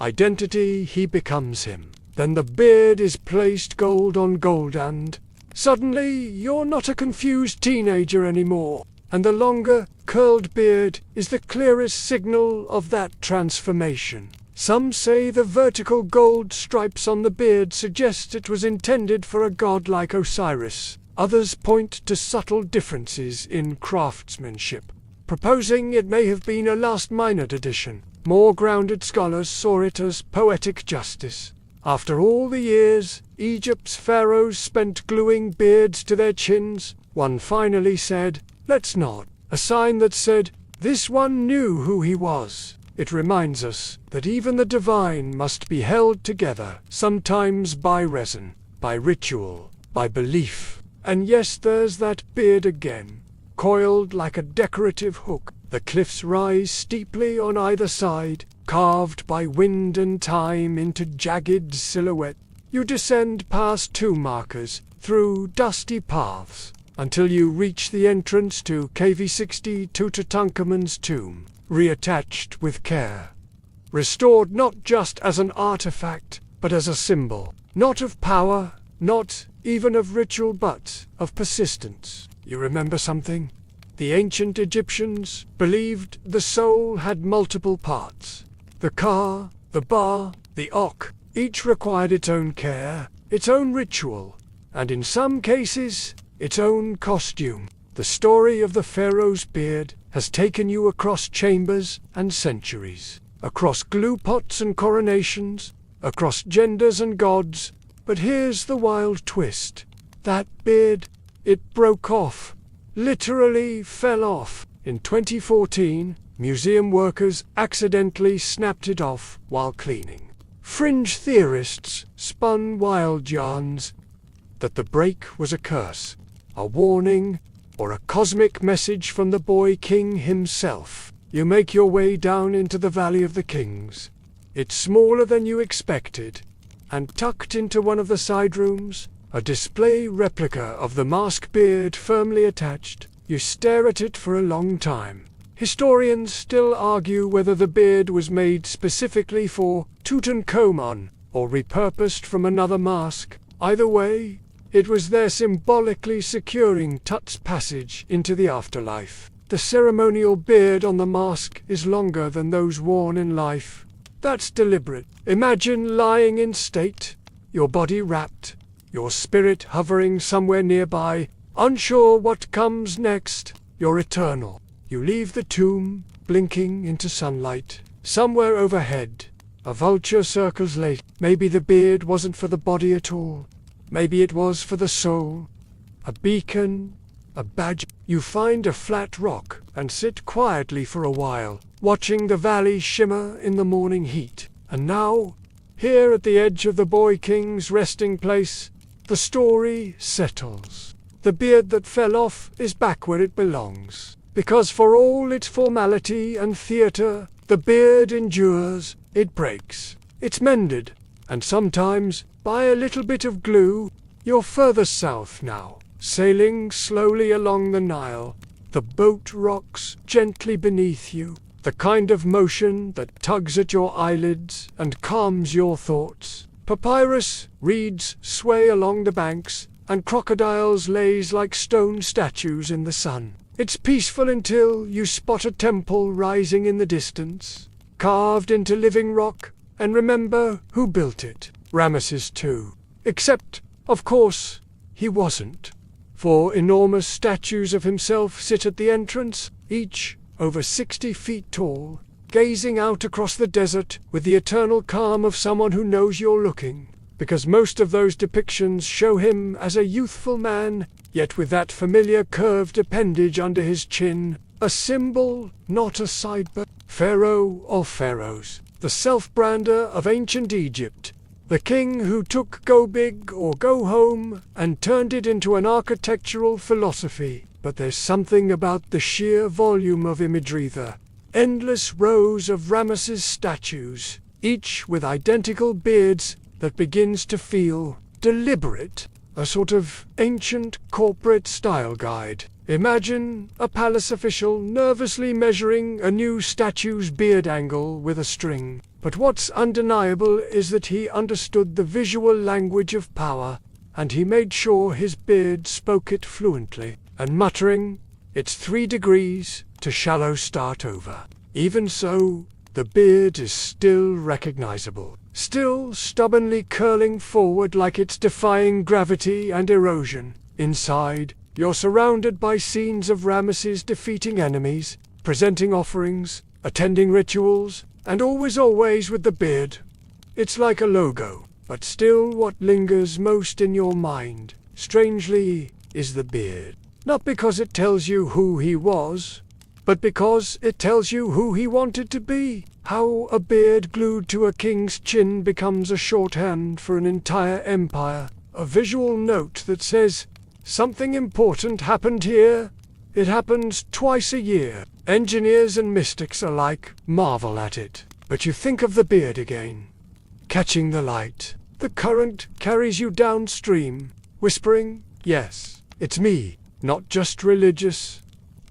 identity, he becomes him. Then the beard is placed gold on gold and suddenly you're not a confused teenager anymore. And the longer, curled beard is the clearest signal of that transformation. Some say the vertical gold stripes on the beard suggest it was intended for a god like Osiris. Others point to subtle differences in craftsmanship, proposing it may have been a last-minute addition. More grounded scholars saw it as poetic justice. After all the years Egypt's pharaohs spent gluing beards to their chins, one finally said, "Let's not." A sign that said, this one knew who he was. It reminds us that even the divine must be held together, sometimes by resin, by ritual, by belief. And yes, there's that beard again, coiled like a decorative hook. The cliffs rise steeply on either side, carved by wind and time into jagged silhouette. You descend past tomb markers, through dusty paths, until you reach the entrance to KV60 Tutankhamun's tomb, reattached with care. Restored not just as an artifact, but as a symbol. Not of power, not even of ritual, but of persistence. You remember something? The ancient Egyptians believed the soul had multiple parts. The ka, the ba, the ok, each required its own care, its own ritual, and in some cases, its own costume. The story of the pharaoh's beard has taken you across chambers and centuries, across glue pots and coronations, across genders and gods. But here's the wild twist. That beard, it broke off, literally fell off. In 2014, museum workers accidentally snapped it off while cleaning. Fringe theorists spun wild yarns that the break was a curse, a warning, or a cosmic message from the boy king himself. You make your way down into the Valley of the Kings. It's smaller than you expected, and tucked into one of the side rooms, a display replica of the mask beard firmly attached. You stare at it for a long time. Historians still argue whether the beard was made specifically for Tutankhamun or repurposed from another mask. Either way, it was there symbolically securing Tut's passage into the afterlife. The ceremonial beard on the mask is longer than those worn in life. That's deliberate. Imagine lying in state, your body wrapped, your spirit hovering somewhere nearby, unsure what comes next. You're eternal. You leave the tomb, blinking into sunlight. Somewhere overhead, a vulture circles late. Maybe the beard wasn't for the body at all. Maybe it was for the soul. A beacon, a badge. You find a flat rock and sit quietly for a while, watching the valley shimmer in the morning heat. And now, here at the edge of the boy king's resting place, the story settles. The beard that fell off is back where it belongs. Because for all its formality and theatre, the beard endures. It breaks. It's mended. And sometimes, by a little bit of glue. You're further south now, sailing slowly along the Nile. The boat rocks gently beneath you, the kind of motion that tugs at your eyelids and calms your thoughts. Papyrus reeds sway along the banks, and crocodiles laze like stone statues in the sun. It's peaceful until you spot a temple rising in the distance, carved into living rock, and remember who built it. Ramesses II. Except, of course, he wasn't. For enormous statues of himself sit at the entrance, each over 60 feet tall, gazing out across the desert with the eternal calm of someone who knows you're looking. Because most of those depictions show him as a youthful man, yet with that familiar curved appendage under his chin, a symbol, not a sideburn. Pharaoh or pharaohs, the self-brander of ancient Egypt, the king who took go big or go home and turned it into an architectural philosophy. But there's something about the sheer volume of imagery, the endless rows of Ramesses statues, each with identical beards, that begins to feel deliberate, a sort of ancient corporate style guide. Imagine a palace official nervously measuring a new statue's beard angle with a string. But what's undeniable is that he understood the visual language of power, and he made sure his beard spoke it fluently. And muttering, "It's 3 degrees to shallow start over." Even so, the beard is still recognizable, still stubbornly curling forward like it's defying gravity and erosion. Inside, you're surrounded by scenes of Ramesses defeating enemies, presenting offerings, attending rituals, and always with the beard. It's like a logo, but still what lingers most in your mind, strangely, is the beard. Not because it tells you who he was, but because it tells you who he wanted to be. How a beard glued to a king's chin becomes a shorthand for an entire empire. A visual note that says, something important happened here. It happens twice a year. Engineers and mystics alike marvel at it. But you think of the beard again, catching the light. The current carries you downstream, whispering, yes, it's me, not just religious.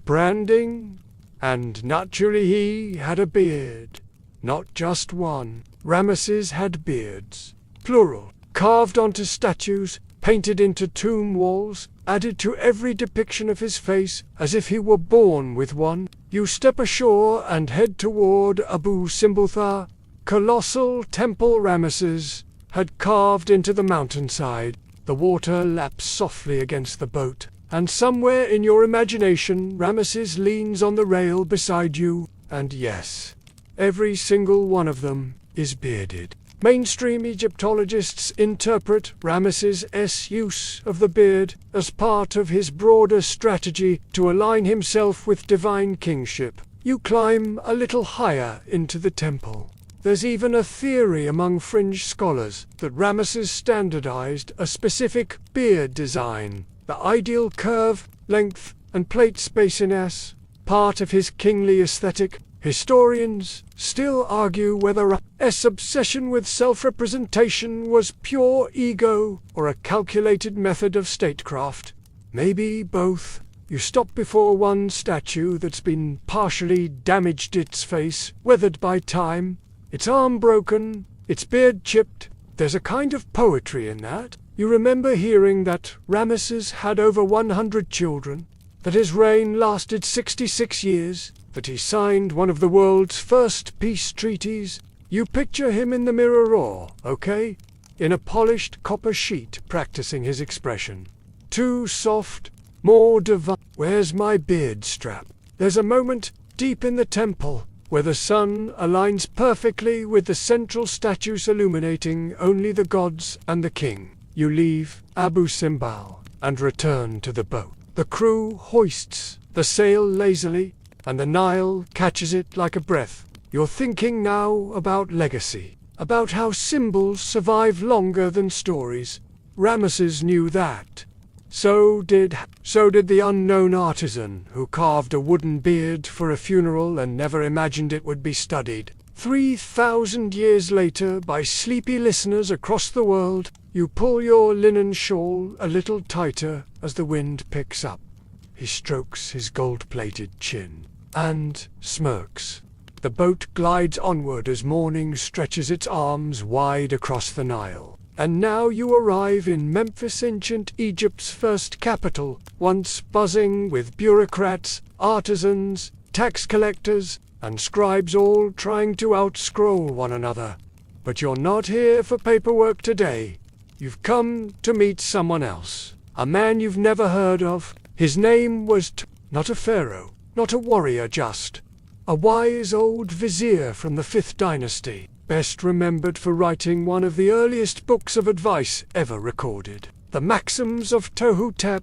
Branding, and naturally he had a beard. Not just one. Ramesses had beards, plural, carved onto statues, painted into tomb walls, added to every depiction of his face, as if he were born with one. You step ashore and head toward Abu Simbel, colossal temple Ramesses had carved into the mountainside. The water laps softly against the boat, and somewhere in your imagination Ramesses leans on the rail beside you, and yes, every single one of them is bearded. Mainstream Egyptologists interpret Ramesses' use of the beard as part of his broader strategy to align himself with divine kingship. You climb a little higher into the temple. There's even a theory among fringe scholars that Ramesses standardized a specific beard design, the ideal curve, length, and plate space in S, part of his kingly aesthetic. Historians still argue whether S' obsession with self-representation was pure ego or a calculated method of statecraft. Maybe both. You stop before one statue that's been partially damaged, its face weathered by time, its arm broken, its beard chipped. There's a kind of poetry in that. You remember hearing that Ramesses had over 100 children, that his reign lasted 66 years, that he signed one of the world's first peace treaties. You picture him in the mirror, okay? In a polished copper sheet, practicing his expression. Too soft, more divine. Where's my beard strap? There's a moment deep in the temple where the sun aligns perfectly with the central statues, illuminating only the gods and the king. You leave Abu Simbel and return to the boat. The crew hoists the sail lazily, and the Nile catches it like a breath. You're thinking now about legacy, about how symbols survive longer than stories. Ramesses knew that. So did the unknown artisan who carved a wooden beard for a funeral and never imagined it would be studied. 3,000 years later, by sleepy listeners across the world, you pull your linen shawl a little tighter as the wind picks up. He strokes his gold-plated chin and smirks. The boat glides onward as morning stretches its arms wide across the Nile. And now you arrive in Memphis, ancient Egypt's first capital, once buzzing with bureaucrats, artisans, tax collectors, and scribes all trying to outscroll one another. But you're not here for paperwork today. You've come to meet someone else, a man you've never heard of. His name was not a pharaoh, not a warrior, just a wise old vizier from the 5th dynasty, best remembered for writing one of the earliest books of advice ever recorded. The Maxims of Tohutep,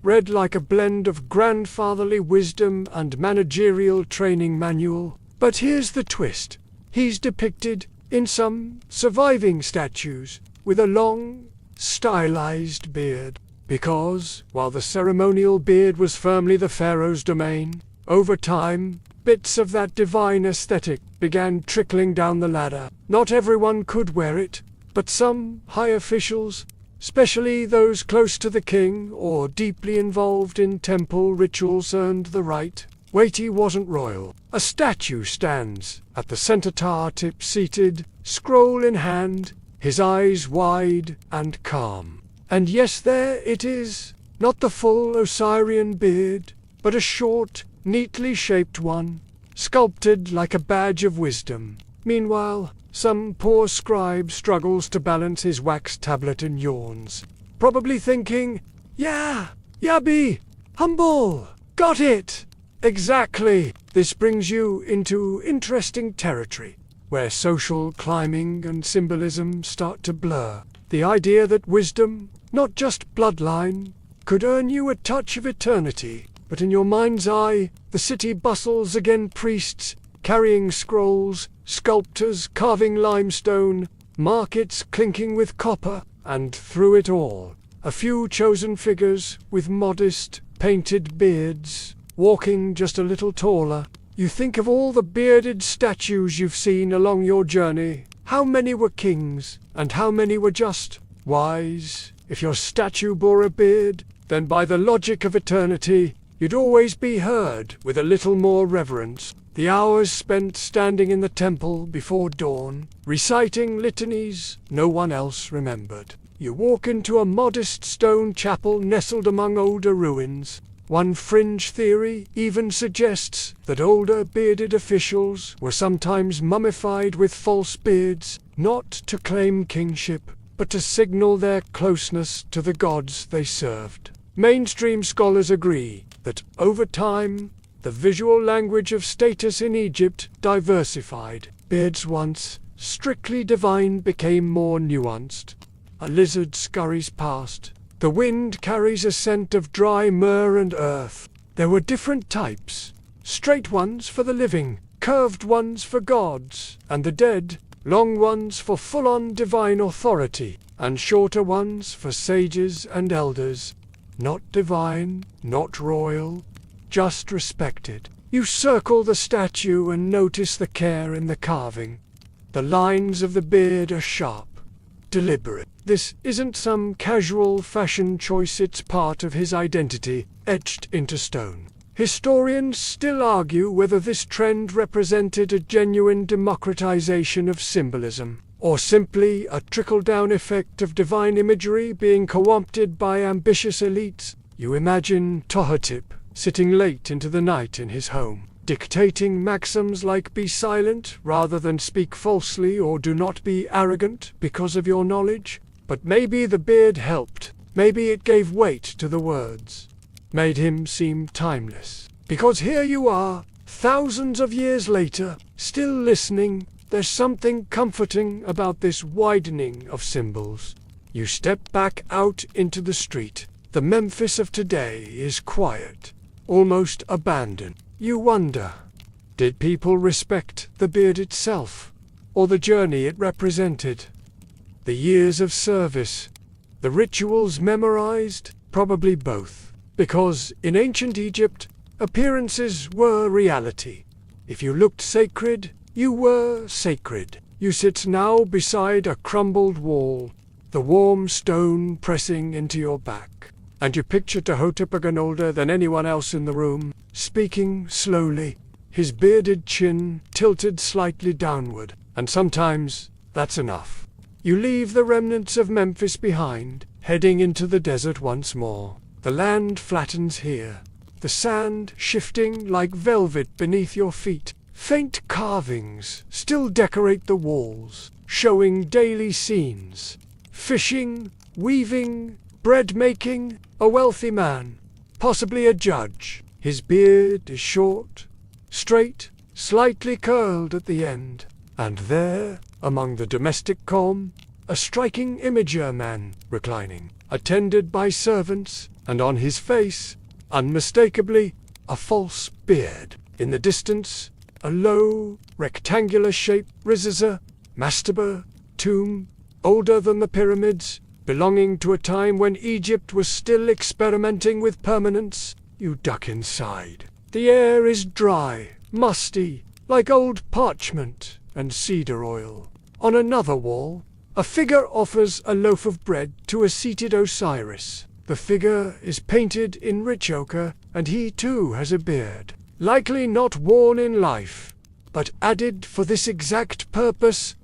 read like a blend of grandfatherly wisdom and managerial training manual. But here's the twist. He's depicted in some surviving statues with a long, stylized beard. Because, while the ceremonial beard was firmly the pharaoh's domain, over time, bits of that divine aesthetic began trickling down the ladder. Not everyone could wear it, but some high officials, especially those close to the king or deeply involved in temple rituals, earned the right. Waity wasn't royal. A statue stands at the centaur tip, seated, scroll in hand, his eyes wide and calm. And yes, there it is, not the full Osirian beard, but a short, neatly shaped one, sculpted like a badge of wisdom. Meanwhile, some poor scribe struggles to balance his wax tablet and yawns, probably thinking, "Yeah, Yabi, humble, got it." Exactly. This brings you into interesting territory, where social climbing and symbolism start to blur. The idea that wisdom, not just bloodline, could earn you a touch of eternity. But in your mind's eye, the city bustles again, priests carrying scrolls, sculptors carving limestone, markets clinking with copper, and through it all, a few chosen figures with modest, painted beards, walking just a little taller. You think of all the bearded statues you've seen along your journey. How many were kings, and how many were just wise? If your statue bore a beard, then by the logic of eternity, you'd always be heard with a little more reverence. The hours spent standing in the temple before dawn, reciting litanies no one else remembered. You walk into a modest stone chapel nestled among older ruins. One fringe theory even suggests that older bearded officials were sometimes mummified with false beards, not to claim kingship, but to signal their closeness to the gods they served. Mainstream scholars agree that, over time, the visual language of status in Egypt diversified. Beards once strictly divine became more nuanced. A lizard scurries past. The wind carries a scent of dry myrrh and earth. There were different types. Straight ones for the living, curved ones for gods and the dead, long ones for full-on divine authority, and shorter ones for sages and elders. Not divine, not royal, just respected. You circle the statue and notice the care in the carving. The lines of the beard are sharp, deliberate. This isn't some casual fashion choice, it's part of his identity, etched into stone. Historians still argue whether this trend represented a genuine democratization of symbolism, or simply a trickle-down effect of divine imagery being co-opted by ambitious elites. You imagine Tohotep sitting late into the night in his home, dictating maxims like be silent rather than speak falsely or do not be arrogant because of your knowledge. But maybe the beard helped. Maybe it gave weight to the words, made him seem timeless. Because here you are, thousands of years later, still listening. There's something comforting about this widening of symbols. You step back out into the street. The Memphis of today is quiet, almost abandoned. You wonder, did people respect the beard itself, or the journey it represented? The years of service, the rituals memorized, probably both. Because in ancient Egypt, appearances were reality. If you looked sacred, you were sacred. You sit now beside a crumbled wall, the warm stone pressing into your back. And you picture Tohotep again, older than anyone else in the room, speaking slowly, his bearded chin tilted slightly downward. And sometimes that's enough. You leave the remnants of Memphis behind, heading into the desert once more. The land flattens here, the sand shifting like velvet beneath your feet. Faint carvings still decorate the walls, showing daily scenes. Fishing, weaving, bread-making, a wealthy man, possibly a judge. His beard is short, straight, slightly curled at the end. And there, among the domestic calm, a striking imager man, reclining, attended by servants, and on his face, unmistakably, a false beard. In the distance, a low, rectangular-shaped mastaba, tomb, older than the pyramids, belonging to a time when Egypt was still experimenting with permanence. You duck inside. The air is dry, musty, like old parchment and cedar oil. On another wall, a figure offers a loaf of bread to a seated Osiris. The figure is painted in rich ochre, and he too has a beard, likely not worn in life, but added for this exact purpose,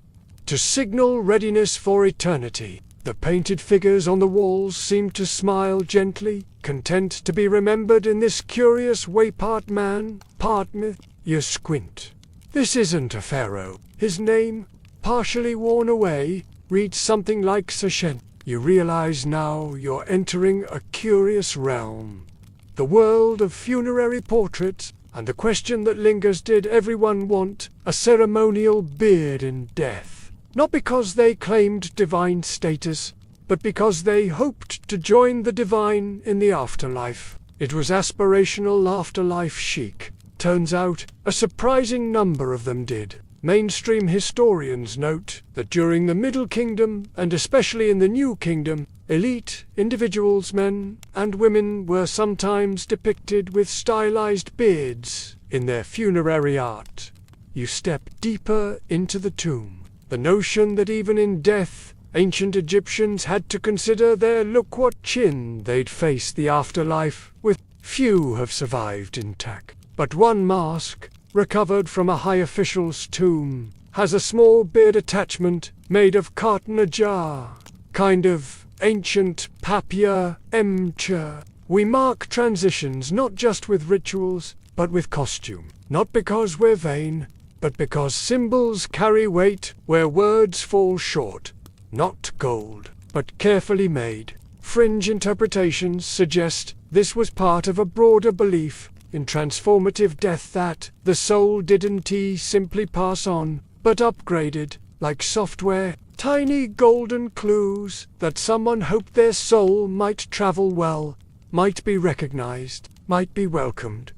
to signal readiness for eternity. The painted figures on the walls seem to smile gently, content to be remembered in this curious way, part man, part myth. You squint. This isn't a pharaoh. His name, partially worn away, reads something like Seshen. You realize now you're entering a curious realm. The world of funerary portraits, and the question that lingers, did everyone want a ceremonial beard in death? Not because they claimed divine status, but because they hoped to join the divine in the afterlife. It was aspirational afterlife chic. Turns out, a surprising number of them did. Mainstream historians note that during the Middle Kingdom, and especially in the New Kingdom, elite individuals, men and women, were sometimes depicted with stylized beards in their funerary art. You step deeper into the tomb. The notion that even in death, ancient Egyptians had to consider their look what chin they'd face the afterlife with Few have survived intact, but one mask, recovered from a high official's tomb, has a small beard attachment made of cotton ajar, kind of ancient papier-mâché. We mark transitions not just with rituals, but with costume. Not because we're vain, but because symbols carry weight where words fall short. Not gold, but carefully made. Fringe interpretations suggest this was part of a broader belief in transformative death, that the soul didn't simply pass on, but upgraded, like software, tiny golden clues that someone hoped their soul might travel well, might be recognized, might be welcomed.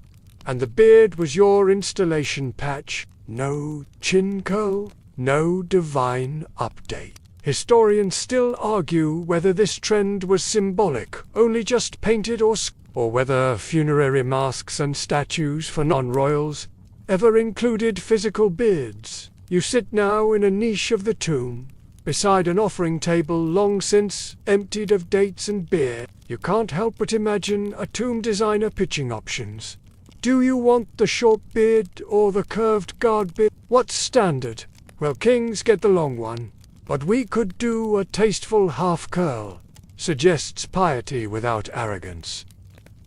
And the beard was your installation patch. No chin curl, no divine update. Historians still argue whether this trend was symbolic, only just painted, or whether funerary masks and statues for non-royals ever included physical beards. You sit now in a niche of the tomb, beside an offering table long since emptied of dates and beer. You can't help but imagine a tomb designer pitching options. Do you want the short beard or the curved guard beard? What's standard? Well, kings get the long one, but we could do a tasteful half curl. Suggests piety without arrogance.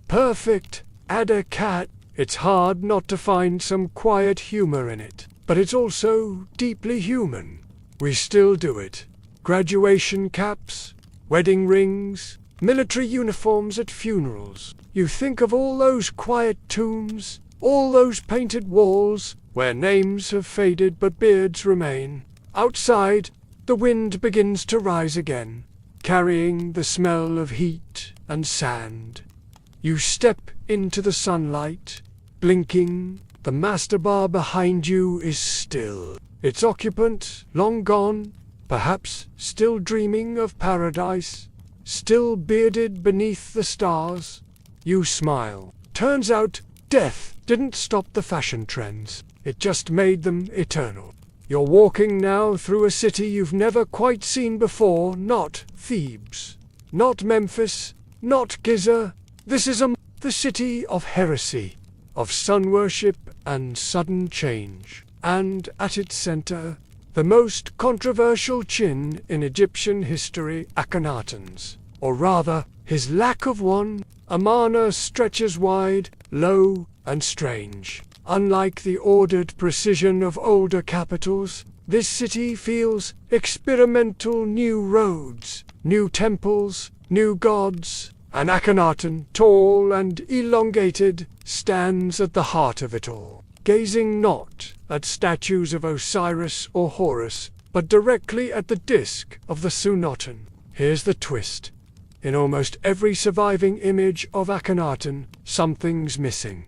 Perfect. Add a cat. It's hard not to find some quiet humor in it, but it's also deeply human. We still do it. Graduation caps, wedding rings, military uniforms at funerals. You think of all those quiet tombs, all those painted walls, where names have faded but beards remain. Outside, the wind begins to rise again, carrying the smell of heat and sand. You step into the sunlight, blinking. The master bar behind you is still. Its occupant, long gone, perhaps still dreaming of paradise, still bearded beneath the stars. You smile. Turns out, death didn't stop the fashion trends. It just made them eternal. You're walking now through a city you've never quite seen before. Not Thebes, not Memphis, not Giza. This is the city of heresy, of sun worship and sudden change. And at its center, the most controversial chin in Egyptian history, Akhenaten's. Or rather, his lack of one. Amarna stretches wide, low, and strange. Unlike the ordered precision of older capitals, this city feels experimental. New roads, new temples, new gods, and Akhenaten, tall and elongated, stands at the heart of it all, gazing not at statues of Osiris or Horus, but directly at the disk of the Sunoten. Here's the twist. In almost every surviving image of Akhenaten, something's missing.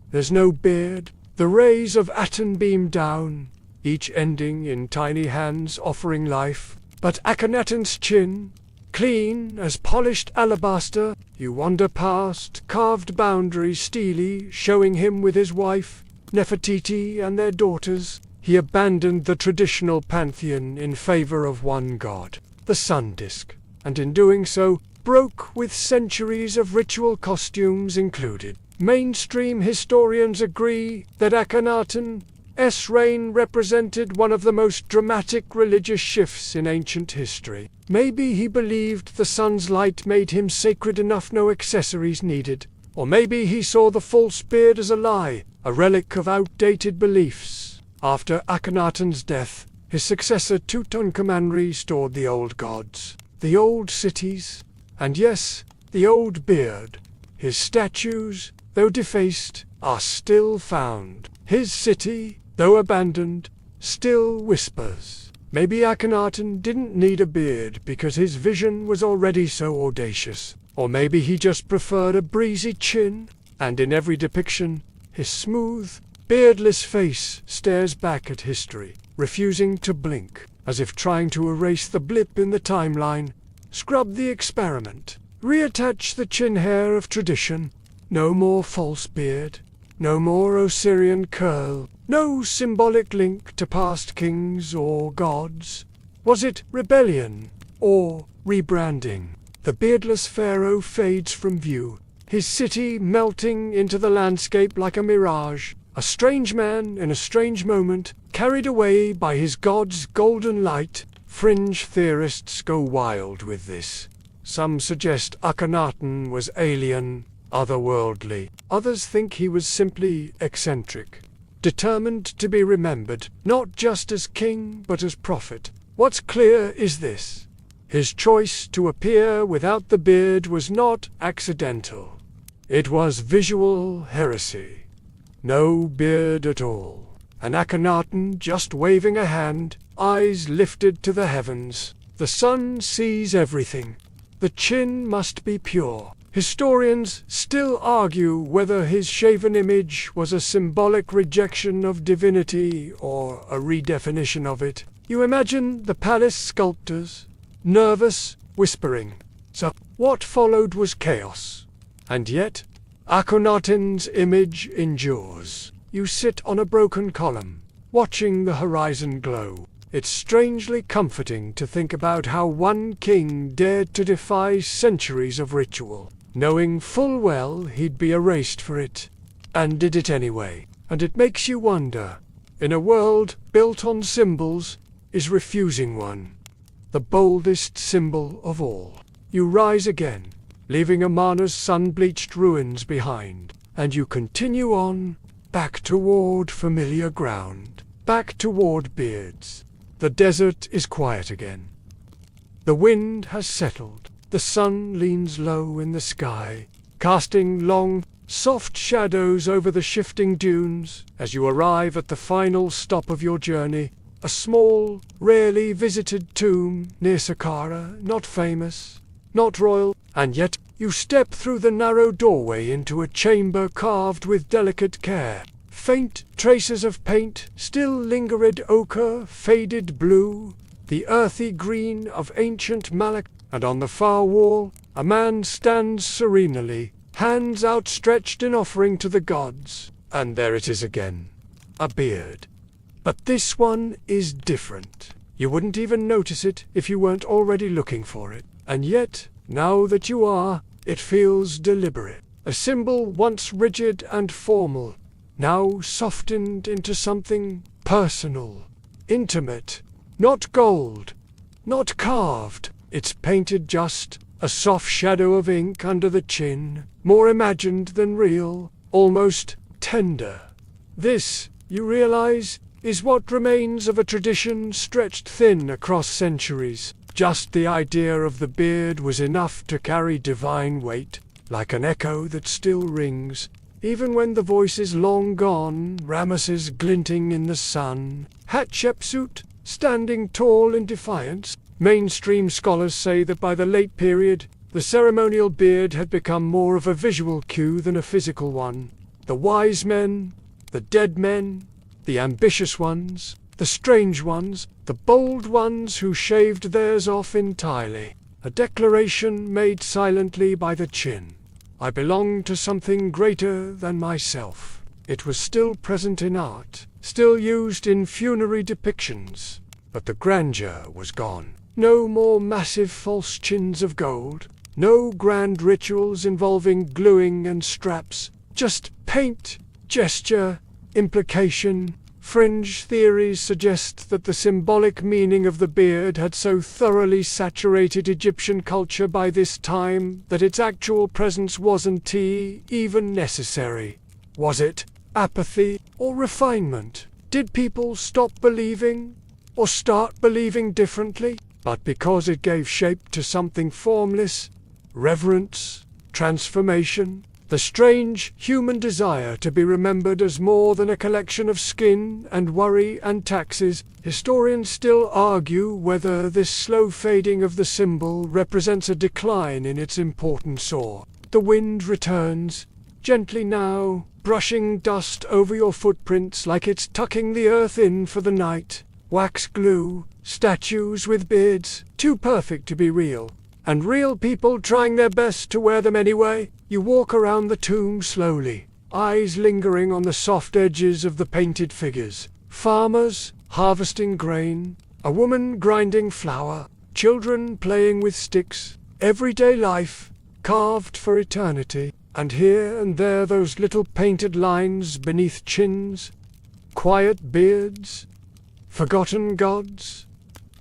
There's no beard. The rays of Aten beam down, each ending in tiny hands offering life. But Akhenaten's chin, clean as polished alabaster, you wander past carved boundaries steely, showing him with his wife, Nefertiti, and their daughters. He abandoned the traditional pantheon in favor of one god, the sun disk, and in doing so, broke with centuries of ritual costumes included. Mainstream historians agree that Akhenaten's reign represented one of the most dramatic religious shifts in ancient history. Maybe he believed the sun's light made him sacred enough, no accessories needed. Or maybe he saw the false beard as a lie, a relic of outdated beliefs. After Akhenaten's death, his successor Tutankhamun restored the old gods, the old cities, and yes, the old beard. His statues, though defaced, are still found. His city, though abandoned, still whispers. Maybe Akhenaten didn't need a beard because his vision was already so audacious. Or maybe he just preferred a breezy chin, and in every depiction, his smooth, beardless face stares back at history, refusing to blink, as if trying to erase the blip in the timeline. Scrub the experiment. Reattach the chin hair of tradition. No more false beard. No more Osirian curl. No symbolic link to past kings or gods. Was it rebellion or rebranding? The beardless pharaoh fades from view, his city melting into the landscape like a mirage. A strange man in a strange moment, carried away by his god's golden light. Fringe theorists go wild with this. Some suggest Akhenaten was alien, otherworldly. Others think he was simply eccentric, determined to be remembered, not just as king but as prophet. What's clear is this: his choice to appear without the beard was not accidental. It was visual heresy. No beard at all. An Akhenaten just waving a hand, eyes lifted to the heavens. The sun sees everything. The chin must be pure. Historians still argue whether his shaven image was a symbolic rejection of divinity or a redefinition of it. You imagine the palace sculptors, nervous, whispering. So what followed was chaos. And yet, Akhenaten's image endures. You sit on a broken column, watching the horizon glow. It's strangely comforting to think about how one king dared to defy centuries of ritual, knowing full well he'd be erased for it, and did it anyway. And it makes you wonder, in a world built on symbols, is refusing one the boldest symbol of all? You rise again, leaving Amarna's sun-bleached ruins behind, and you continue on, back toward familiar ground, back toward beards. The desert is quiet again. The wind has settled. The sun leans low in the sky, casting long, soft shadows over the shifting dunes. As you arrive at the final stop of your journey, a small, rarely visited tomb near Saqqara, not famous, not royal, and yet you step through the narrow doorway into a chamber carved with delicate care. Faint traces of paint still lingered: ochre, faded blue, the earthy green of ancient Malak. And on the far wall, a man stands serenely, hands outstretched in offering to the gods. And there it is again, a beard. But this one is different. You wouldn't even notice it if you weren't already looking for it. And yet, now that you are, it feels deliberate. A symbol once rigid and formal, now softened into something personal, intimate. Not gold, not carved. It's painted just, a soft shadow of ink under the chin, more imagined than real, almost tender. This, you realize, is what remains of a tradition stretched thin across centuries. Just the idea of the beard was enough to carry divine weight, like an echo that still rings, even when the voice is long gone. Ramesses glinting in the sun, Hatshepsut standing tall in defiance. Mainstream scholars say that by the late period, the ceremonial beard had become more of a visual cue than a physical one. The wise men, the dead men, the ambitious ones, the strange ones, the bold ones who shaved theirs off entirely. A declaration made silently by the chin. I belong to something greater than myself. It was still present in art, still used in funerary depictions, but the grandeur was gone. No more massive false chins of gold, no grand rituals involving gluing and straps, just paint, gesture, implication. Fringe theories suggest that the symbolic meaning of the beard had so thoroughly saturated Egyptian culture by this time that its actual presence wasn't even necessary. Was it apathy or refinement? Did people stop believing or start believing differently? But because it gave shape to something formless, reverence, transformation, the strange human desire to be remembered as more than a collection of skin and worry and taxes, historians still argue whether this slow fading of the symbol represents a decline in its importance or the wind returns, gently now, brushing dust over your footprints like it's tucking the earth in for the night. Wax glue, statues with beards, too perfect to be real, and real people trying their best to wear them anyway. You walk around the tomb slowly, eyes lingering on the soft edges of the painted figures. Farmers harvesting grain, a woman grinding flour, children playing with sticks, everyday life, carved for eternity. And here and there those little painted lines beneath chins, quiet beards, forgotten gods,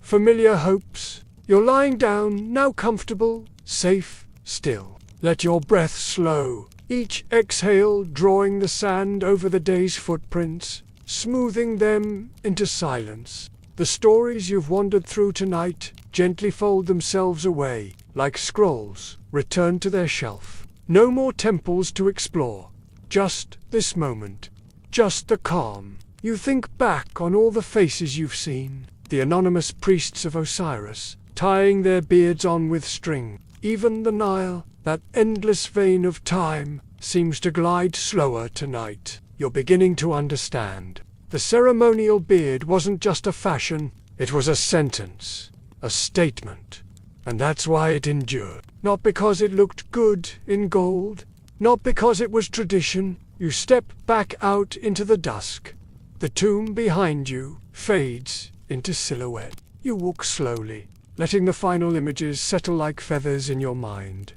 familiar hopes. You're lying down, now comfortable, safe, still. Let your breath slow, each exhale drawing the sand over the day's footprints, smoothing them into silence. The stories you've wandered through tonight gently fold themselves away, like scrolls, return to their shelf. No more temples to explore, just this moment, just the calm. You think back on all the faces you've seen, the anonymous priests of Osiris, tying their beards on with string. Even the Nile, that endless vein of time, seems to glide slower tonight. You're beginning to understand. The ceremonial beard wasn't just a fashion, it was a sentence, a statement. And that's why it endured. Not because it looked good in gold, not because it was tradition. You step back out into the dusk. The tomb behind you fades into silhouette. You walk slowly, letting the final images settle like feathers in your mind.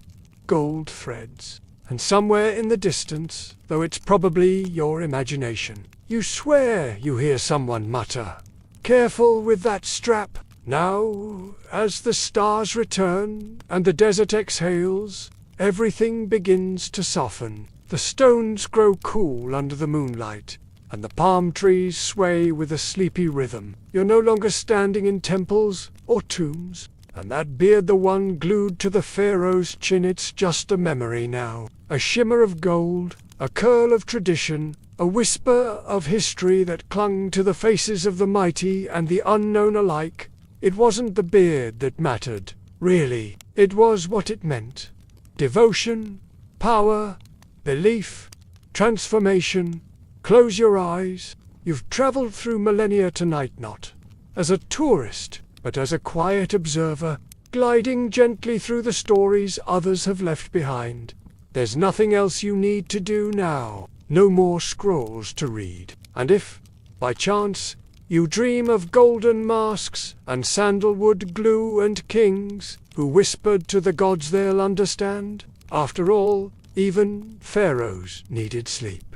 Gold threads. And somewhere in the distance, though it's probably your imagination, you swear you hear someone mutter, "Careful with that strap." Now, as the stars return and the desert exhales, everything begins to soften. The stones grow cool under the moonlight, and the palm trees sway with a sleepy rhythm. You're no longer standing in temples or tombs, and that beard, the one glued to the pharaoh's chin, it's just a memory now. A shimmer of gold, a curl of tradition, a whisper of history that clung to the faces of the mighty and the unknown alike. It wasn't the beard that mattered, really. It was what it meant. Devotion, power, belief, transformation. Close your eyes. You've traveled through millennia tonight, not as a tourist, but as a quiet observer, gliding gently through the stories others have left behind. There's nothing else you need to do now. No more scrolls to read. And if, by chance, you dream of golden masks and sandalwood glue and kings who whispered to the gods they'll understand, after all, even pharaohs needed sleep.